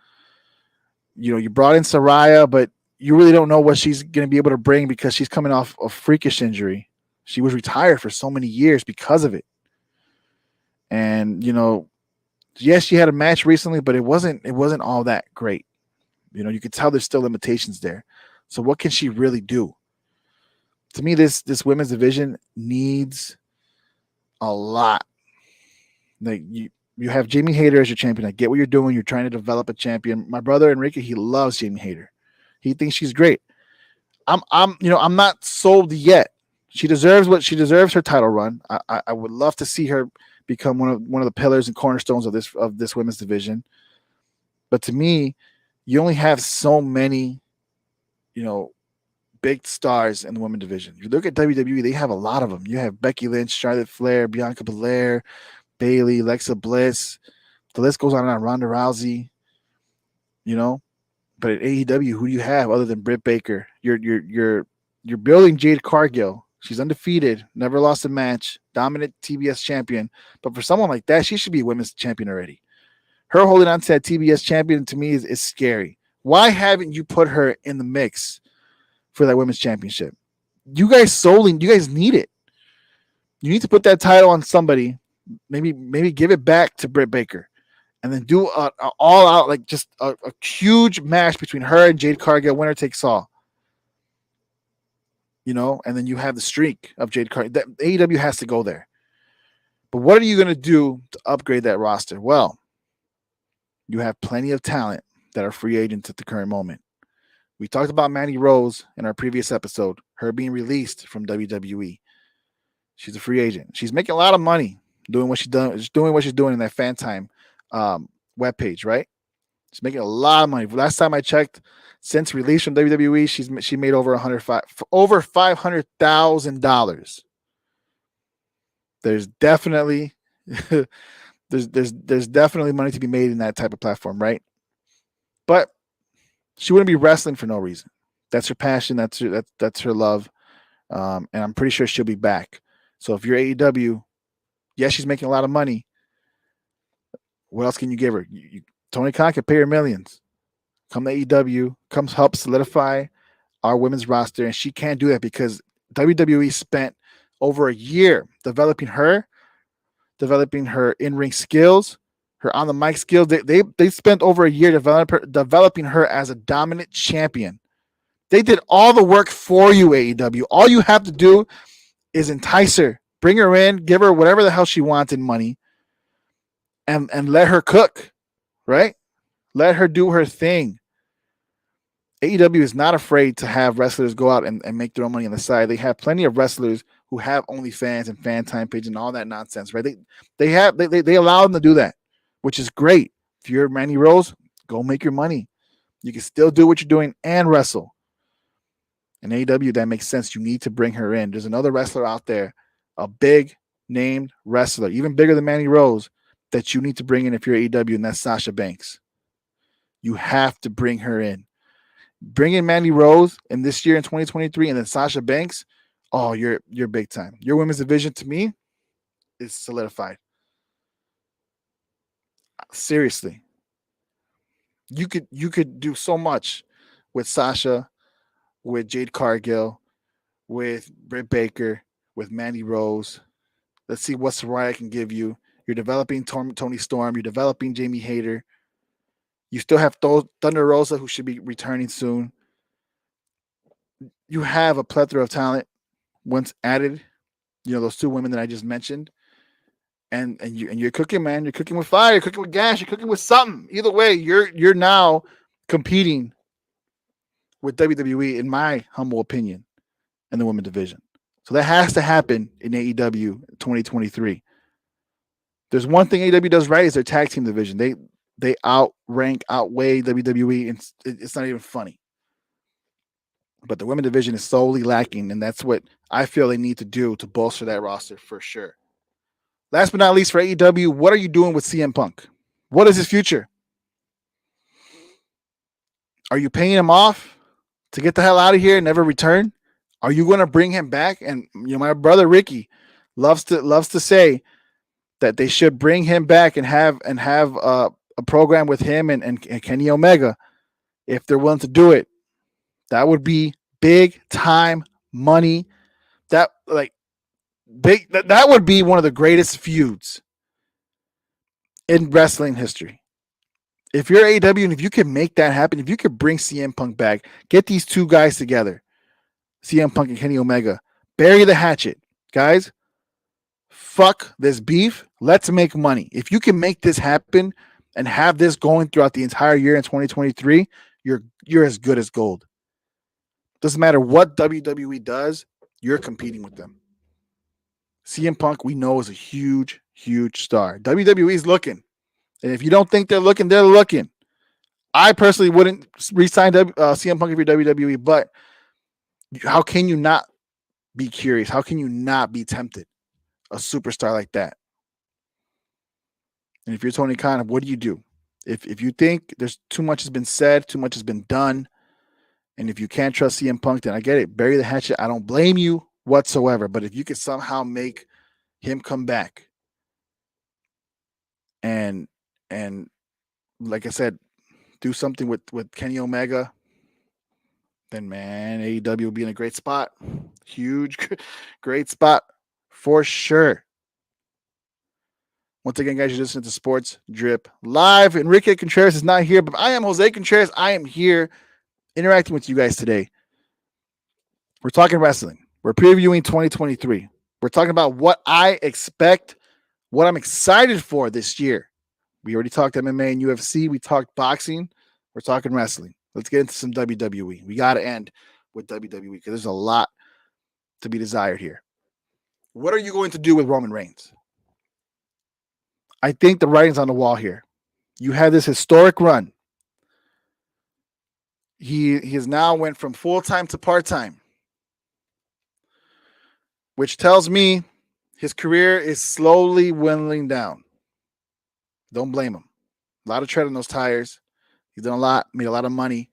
You brought in Saraya, but you really don't know what she's going to be able to bring because she's coming off a freakish injury. She was retired for so many years because of it. And, yes, she had a match recently, but it wasn't all that great. You could tell there's still limitations there. So what can she really do? To me, this women's division needs a lot. Like you have Jamie Hayter as your champion. I get what you're doing. You're trying to develop a champion. My brother Enrique, he loves Jamie Hayter. He thinks she's great. I'm not sold yet. She deserves her title run. I would love to see her become one of the pillars and cornerstones of this women's division. But to me, you only have so many, big stars in the women's division. You look at WWE, they have a lot of them. You have Becky Lynch, Charlotte Flair, Bianca Belair, Bayley, Alexa Bliss. The list goes on and on. Ronda Rousey. But at AEW, who do you have other than Britt Baker? You're building Jade Cargill. She's undefeated, never lost a match, dominant TBS champion. But for someone like that, she should be a women's champion already. Her holding on to that TBS champion to me is scary. Why haven't you put her in the mix for that women's championship? You guys need it. You need to put that title on somebody. Maybe give it back to Britt Baker, and then do a all out, like just a huge match between her and Jade Cargill, winner takes all. And then you have the streak of Jade Cargill. That AEW has to go there. But what are you going to do to upgrade that roster? Well, you have plenty of talent that are free agents at the current moment. We talked about Mandy Rose in our previous episode, her being released from WWE. She's a free agent. She's making a lot of money doing what she's doing in that fan time webpage, right? She's making a lot of money. Last time I checked, since release from WWE, she made over $500,000. There's definitely there's definitely money to be made in that type of platform, right? But she wouldn't be wrestling for no reason. That's her passion. That's her love. And I'm pretty sure she'll be back. So if you're AEW, yes, she's making a lot of money. What else can you give her? Tony Khan can pay her millions. Come to AEW, comes help solidify our women's roster, and she can't do that because WWE spent over a year developing her in-ring skills, her on the mic skills. They spent over a year developing her as a dominant champion. They did all the work for you, AEW. All you have to do is entice her, bring her in, give her whatever the hell she wants in money, and let her cook, right? Let her do her thing. AEW is not afraid to have wrestlers go out and make their own money on the side. They have plenty of wrestlers who have OnlyFans and fan time page and all that nonsense, right? They allow them to do that, which is great. If you're Mandy Rose, go make your money. You can still do what you're doing and wrestle. In AEW, that makes sense. You need to bring her in. There's another wrestler out there, a big named wrestler, even bigger than Mandy Rose, that you need to bring in if you're AEW, and that's Sasha Banks. You have to bring her in. Bring in Mandy Rose in this year in 2023, and then Sasha Banks. Oh, you're big time. Your women's division to me is solidified. Seriously, you could do so much with Sasha, with Jade Cargill, with Britt Baker, with Mandy Rose. Let's see what Saraya can give you. You're developing Tony Storm. You're developing Jamie Hayter. You still have Thunder Rosa, who should be returning soon. You have a plethora of talent once added. Those two women that I just mentioned. And you're cooking, man. You're cooking with fire. You're cooking with gas. You're cooking with something. Either way, you're now competing with WWE, in my humble opinion, in the women's division. So that has to happen in AEW 2023. There's one thing AEW does right is their tag team division. They outweigh WWE, and it's not even funny. But the women's division is solely lacking, and that's what I feel they need to do to bolster that roster for sure. Last but not least for AEW, what are you doing with CM Punk? What is his future? Are you paying him off to get the hell out of here and never return? Are you going to bring him back? And my brother Ricky loves to say that they should bring him back and have a program with him and Kenny Omega if they're willing to do it. That would be big time money. That would be one of the greatest feuds in wrestling history. If you're AEW and if you can make that happen, if you could bring CM Punk back, get these two guys together, CM Punk and Kenny Omega, bury the hatchet. Guys, fuck this beef. Let's make money. If you can make this happen and have this going throughout the entire year in 2023, you're as good as gold. Doesn't matter what WWE does, you're competing with them. CM Punk, we know, is a huge, huge star. WWE is looking. And if you don't think they're looking, they're looking. I personally wouldn't re-sign CM Punk if you're WWE, but how can you not be curious? How can you not be tempted? A superstar like that. And if you're Tony Khan, what do you do? If you think there's too much has been said, too much has been done, and if you can't trust CM Punk, then I get it. Bury the hatchet. I don't blame you whatsoever. But if you could somehow make him come back and like I said, do something with Kenny Omega, then man, AEW will be in a great spot. Huge, great spot for sure. Once again, guys, you're listening to Sports Drip Live. Enrique Contreras is not here, but I am Jose Contreras. I am here interacting with you guys today. We're talking wrestling. We're previewing 2023. We're talking about what I expect, what I'm excited for this year. We already talked MMA and UFC. We talked boxing. We're talking wrestling. Let's get into some WWE. We got to end with WWE because there's a lot to be desired here. What are you going to do with Roman Reigns? I think the writing's on the wall here. You had this historic run. He has now went from full-time to part-time, which tells me his career is slowly dwindling down. Don't blame him. A lot of tread on those tires. He's done a lot, made a lot of money,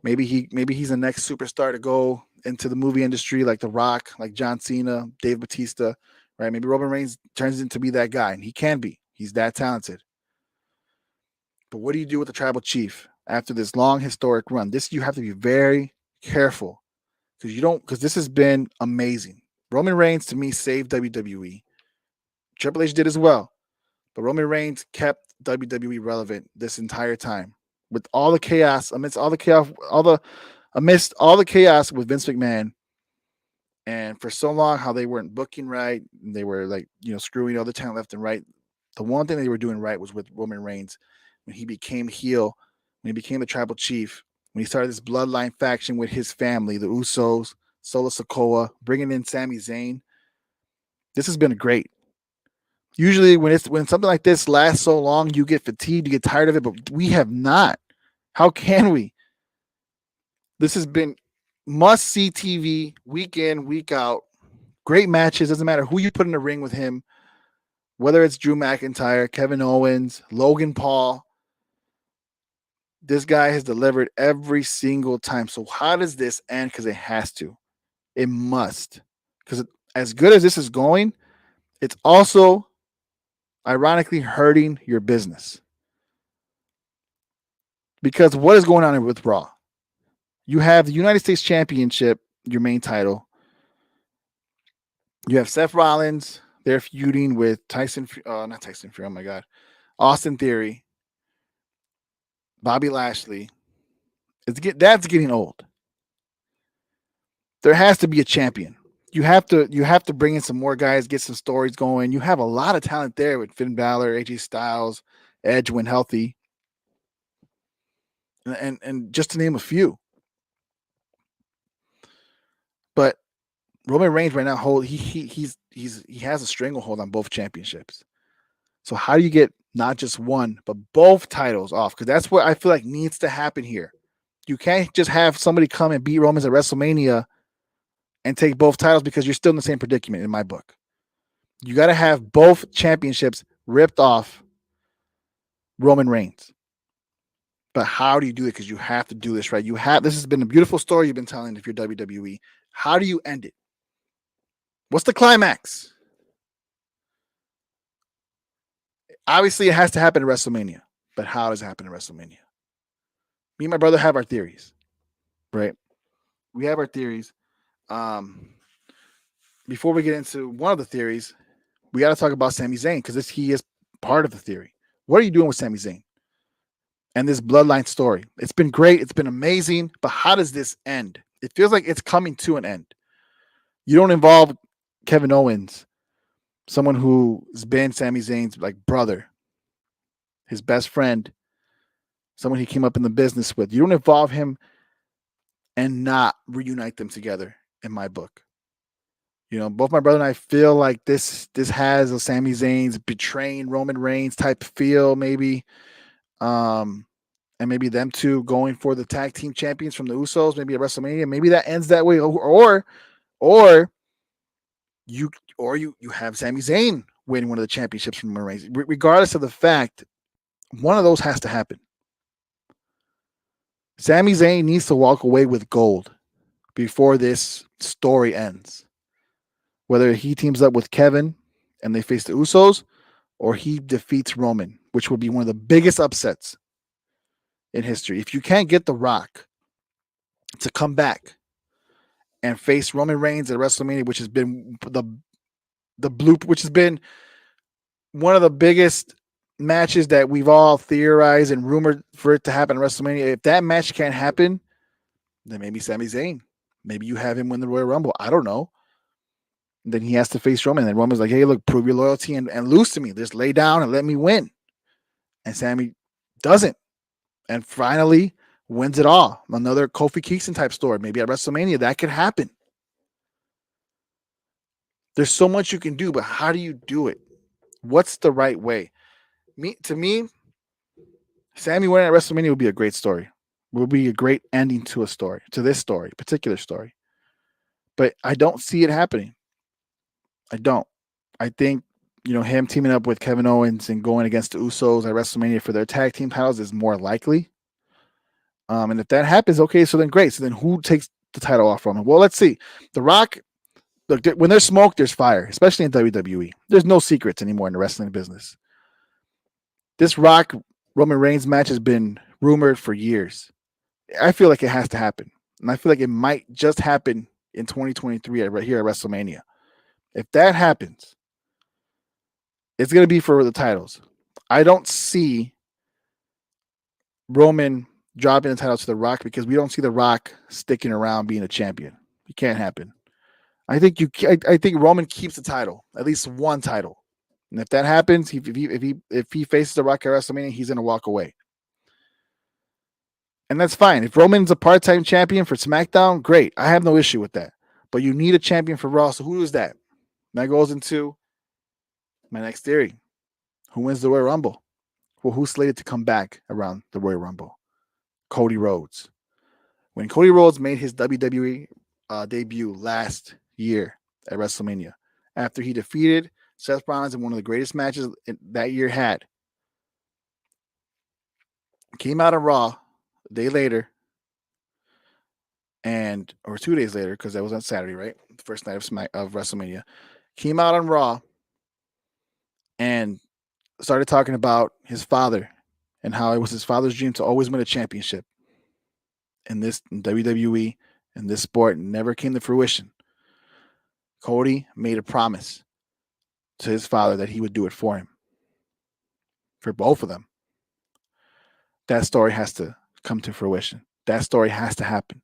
Maybe he's the next superstar to go into the movie industry, like The Rock, like John Cena, Dave Bautista, right? Maybe Roman Reigns turns into be that guy, and he can be. He's that talented. But what do you do with the tribal chief after this long historic run? This you have to be very careful because this has been amazing. Roman Reigns to me saved WWE. Triple H did as well, but Roman Reigns kept WWE relevant this entire time with all the chaos, amidst all the chaos with Vince McMahon. And for so long, how they weren't booking right, they were like screwing other talent left and right. The one thing they were doing right was with Roman Reigns when he became heel, when he became the tribal chief, when he started this bloodline faction with his family, the Usos, Solo Sikoa, bringing in Sami Zayn. This has been great. Usually when something like this lasts so long, you get fatigued, you get tired of it, but we have not. How can we? This has been must-see TV, week in, week out. Great matches. Doesn't matter who you put in the ring with him, whether it's Drew McIntyre, Kevin Owens, Logan Paul. This guy has delivered every single time. So how does this end? Because it has to. It must. Because as good as this is going, it's also ironically hurting your business. Because what is going on with Raw? You have the United States Championship, your main title. You have Seth Rollins. They're feuding with not Tyson Fury. Oh my God, Austin Theory, Bobby Lashley. That's getting old. There has to be a champion. You have to bring in some more guys, get some stories going. You have a lot of talent there with Finn Balor, AJ Styles, Edge when healthy, and just to name a few. But Roman Reigns right now he has a stranglehold on both championships. So how do you get not just one but both titles off? Because that's what I feel like needs to happen here. You can't just have somebody come and beat Roman at WrestleMania and take both titles because you're still in the same predicament in my book. You got to have both championships ripped off Roman Reigns. But how do you do it? Because you have to do this right. This has been a beautiful story you've been telling if you're WWE. How do you end it? What's the climax? Obviously, it has to happen at WrestleMania. But how does it happen at WrestleMania? Me and my brother have our theories, right? We have our theories. Before we get into one of the theories, we got to talk about Sami Zayn because he is part of the theory. What are you doing with Sami Zayn and this bloodline story? It's been great. It's been amazing. But how does this end? It feels like it's coming to an end. You don't involve Kevin Owens, someone who has been Sami Zayn's like brother, his best friend, someone he came up in the business with. You don't involve him and not reunite them together in my book. Both my brother and I feel like this has a Sami Zayn's betraying Roman Reigns type feel, maybe. And maybe them two going for the tag team champions from the Usos, maybe at WrestleMania. Maybe that ends that way. Or you have Sami Zayn winning one of the championships from Roman Reigns. Regardless of the fact, one of those has to happen. Sami Zayn needs to walk away with gold before this story ends. Whether he teams up with Kevin and they face the Usos, or he defeats Roman, which would be one of the biggest upsets in history. If you can't get The Rock to come back and face Roman Reigns at WrestleMania, which has been which has been one of the biggest matches that we've all theorized and rumored for it to happen at WrestleMania. If that match can't happen, then maybe Sami Zayn. Maybe you have him win the Royal Rumble. I don't know. Then he has to face Roman. And then Roman's like, hey, look, prove your loyalty and lose to me. Just lay down and let me win. And Sami doesn't. And finally wins it all. Another Kofi Kingston type story. Maybe at WrestleMania, that could happen. There's so much you can do, but how do you do it? What's the right way? To me, Sami winning at WrestleMania would be a great story. Would be a great ending to a story, to this story, particular story. But I don't see it happening. I don't. I think, him teaming up with Kevin Owens and going against the Usos at WrestleMania for their tag team titles is more likely. And if that happens, okay, so then great. So then who takes the title off from him? Well, let's see. The Rock, look, when there's smoke, there's fire, especially in WWE. There's no secrets anymore in the wrestling business. This Rock Roman Reigns match has been rumored for years. I feel like it has to happen. And I feel like it might just happen in 2023 right here at WrestleMania. If that happens, it's going to be for the titles. I don't see Roman dropping the title to The Rock because we don't see The Rock sticking around being a champion. It can't happen. I think Roman keeps the title, at least one title, and if that happens, if he faces The Rock at WrestleMania, he's gonna walk away, and that's fine. If Roman's a part-time champion for SmackDown, great. I have no issue with that. But you need a champion for Raw. So who is that? That goes into my next theory. Who wins the Royal Rumble? Well, who's slated to come back around the Royal Rumble? Cody Rhodes. When Cody Rhodes made his WWE debut last year at WrestleMania, after he defeated Seth Rollins in one of the greatest matches that year had, came out on Raw a day later, or 2 days later, because that was on Saturday, right? The first night of WrestleMania, came out on Raw and started talking about his father and how it was his father's dream to always win a championship. In WWE, in this sport, never came to fruition. Cody made a promise to his father that he would do it for him. For both of them. That story has to come to fruition. That story has to happen.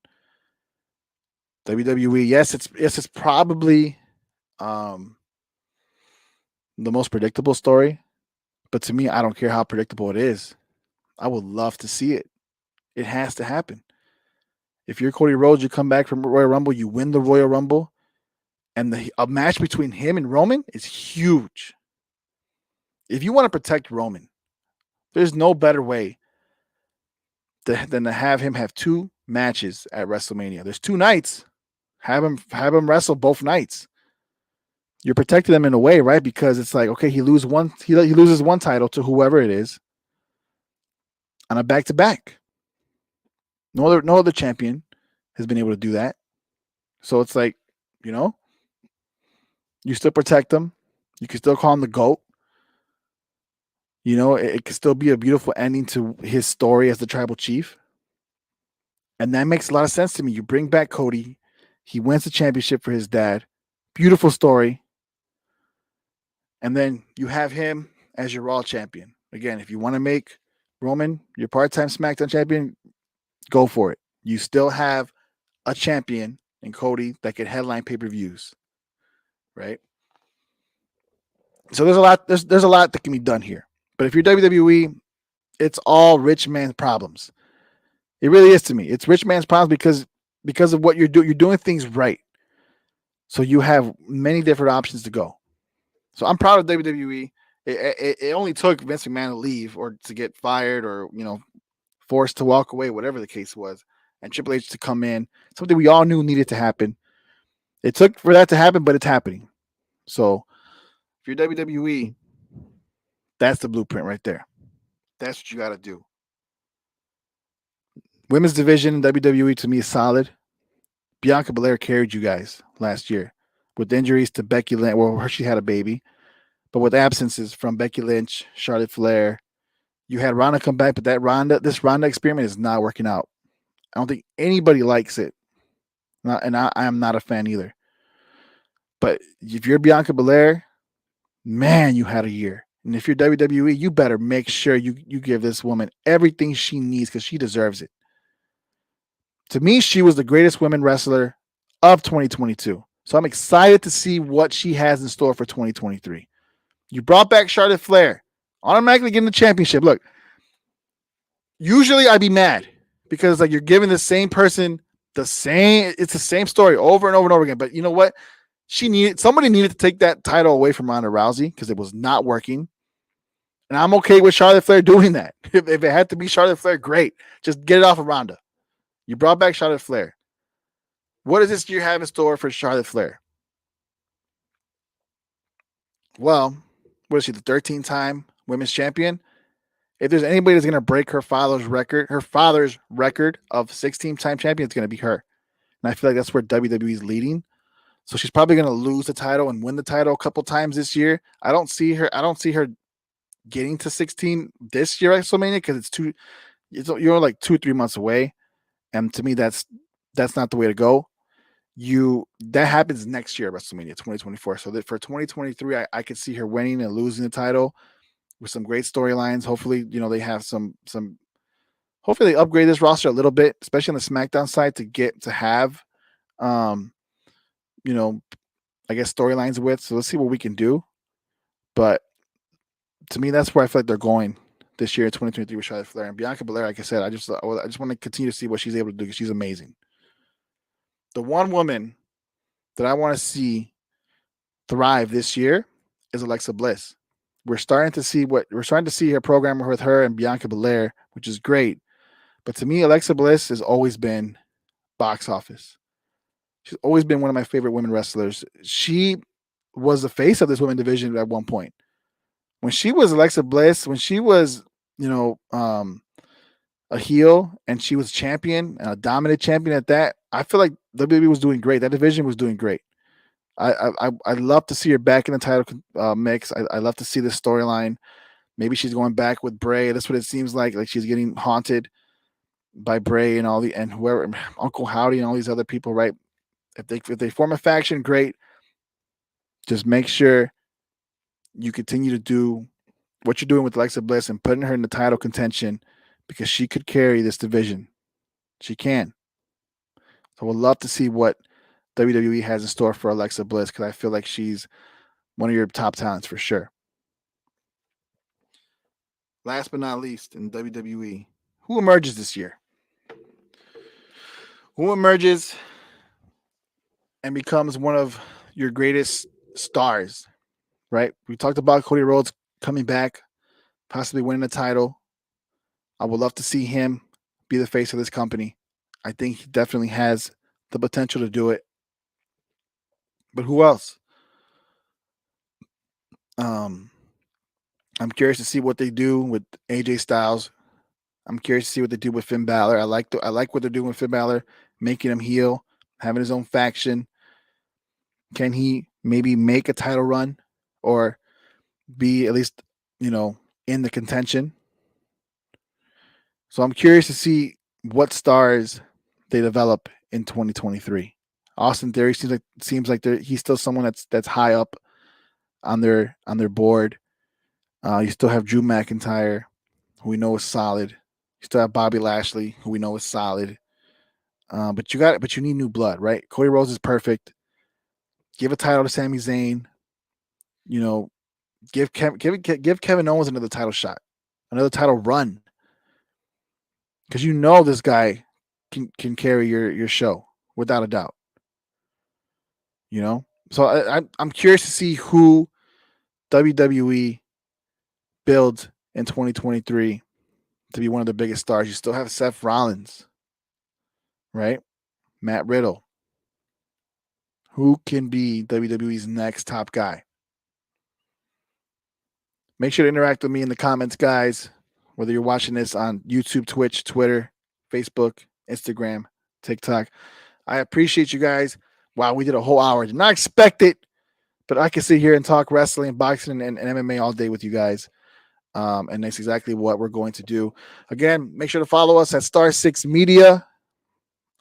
WWE, yes, it's probably the most predictable story, but to me, I don't care how predictable it is. I would love to see it. It has to happen. If you're Cody Rhodes, you come back from Royal Rumble, you win the Royal Rumble, and a match between him and Roman is huge. If you want to protect Roman, there's no better way than to have him have two matches at WrestleMania. There's 2 nights. Have him wrestle both nights. You're protecting them in a way, right? Because it's like, okay, he loses one title to whoever it is on a back-to-back. No other champion has been able to do that. So it's like, you still protect him. You can still call him the GOAT. It could still be a beautiful ending to his story as the tribal chief. And that makes a lot of sense to me. You bring back Cody. He wins the championship for his dad. Beautiful story. And then you have him as your Raw champion. Again, if you want to make Roman your part-time SmackDown champion, go for it. You still have a champion in Cody that could headline pay-per-views, right? So there's a lot that can be done here. But if you're WWE, it's all rich man's problems. It really is to me. It's rich man's problems because of what you're doing. You're doing things right. So you have many different options to go. So I'm proud of WWE. It only took Vince McMahon to leave or to get fired or, forced to walk away, whatever the case was, and Triple H to come in. Something we all knew needed to happen. It took for that to happen, but it's happening. So if you're WWE, that's the blueprint right there. That's what you got to do. Women's division in WWE to me is solid. Bianca Belair carried you guys last year with injuries to Becky Lynch. Well, she had a baby, but with absences from Becky Lynch, Charlotte Flair, you had Ronda come back, but this Ronda experiment is not working out. I don't think anybody likes it, and I am not a fan either. But if you're Bianca Belair, man, you had a year. And if you're WWE, you better make sure you give this woman everything she needs because she deserves it. To me, she was the greatest women wrestler of 2022. So I'm excited to see what she has in store for 2023. You brought back Charlotte Flair, automatically getting the championship. Look, usually I'd be mad because you're giving the same person it's the same story over and over and over again. But you know what? Somebody needed to take that title away from Ronda Rousey because it was not working. And I'm okay with Charlotte Flair doing that. If it had to be Charlotte Flair, great. Just get it off of Ronda. You brought back Charlotte Flair. What does this year have in store for Charlotte Flair? Well, what is she, the 13-time women's champion? If there's anybody that's going to break her father's record of 16-time champion, it's going to be her. And I feel like that's where WWE is leading. So she's probably going to lose the title and win the title a couple times this year. I don't see her getting to 16 this year at WrestleMania because you're like 2-3 months away. And to me, that's not the way to go. That happens next year at WrestleMania 2024. So that for 2023, I could see her winning and losing the title with some great storylines. Hopefully, they have some. Hopefully, they upgrade this roster a little bit, especially on the SmackDown side, to have, I guess storylines with. So let's see what we can do. But to me, that's where I feel like they're going this year, 2023, with Charlotte Flair and Bianca Belair. Like I said, I just want to continue to see what she's able to do because she's amazing. The one woman that I want to see thrive this year is Alexa Bliss. We're starting to see her program with her and Bianca Belair, which is great. But to me, Alexa Bliss has always been box office. She's always been one of my favorite women wrestlers. She was the face of this women division at one point. When she was Alexa Bliss, when she was, a heel and she was champion, and a dominant champion at that, I feel like WWE was doing great. That division was doing great. I'd love to see her back in the title mix. I love to see this storyline. Maybe she's going back with Bray. That's what it seems like. Like she's getting haunted by Bray and whoever, Uncle Howdy and all these other people, right? If they form a faction, great. Just make sure you continue to do what you're doing with Alexa Bliss and putting her in the title contention because she could carry this division. She can. So we'll love to see what WWE has in store for Alexa Bliss because I feel like she's one of your top talents for sure. Last but not least, in WWE, who emerges this year? Who emerges and becomes one of your greatest stars, right? We talked about Cody Rhodes coming back, possibly winning the title. I would love to see him be the face of this company. I think he definitely has the potential to do it. But who else? I'm curious to see what they do with AJ Styles. I'm curious to see what they do with Finn Balor. I like what they're doing with Finn Balor, making him heel, having his own faction. Can he maybe make a title run or be at least, in the contention? So I'm curious to see what stars they develop in 2023. Austin Theory seems like he's still someone that's high up on their board. You still have Drew McIntyre, who we know is solid. You still have Bobby Lashley, who we know is solid. But you need new blood, right? Cody Rhodes is perfect. Give a title to Sami Zayn. Give Kevin Owens another title shot, another title run, because this guy can carry your show without a doubt. So I'm curious to see who WWE builds in 2023 to be one of the biggest stars. You still have Seth Rollins, right? Matt Riddle. Who can be WWE's next top guy? Make sure to interact with me in the comments, guys, whether you're watching this on YouTube, Twitch, Twitter, Facebook, Instagram, TikTok. I appreciate you guys. Wow, we did a whole hour. Did not expect it, but I can sit here and talk wrestling, boxing, and MMA all day with you guys. And that's exactly what we're going to do. Again, make sure to follow us at Star6 Media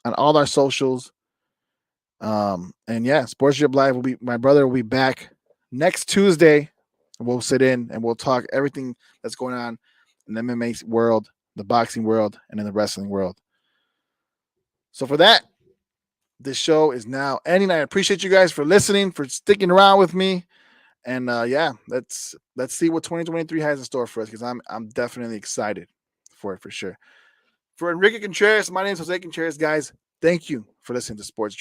on all our socials. And yeah, Sports Drip Live my brother will be back next Tuesday. We'll sit in and we'll talk everything that's going on in the MMA world, the boxing world, and in the wrestling world. So for that, this show is now ending. I appreciate you guys for listening, for sticking around with me. And yeah, let's see what 2023 has in store for us because I'm definitely excited for it for sure. For Enrique Contreras, my name is Jose Contreras, guys. Thank you for listening to Sports Drip.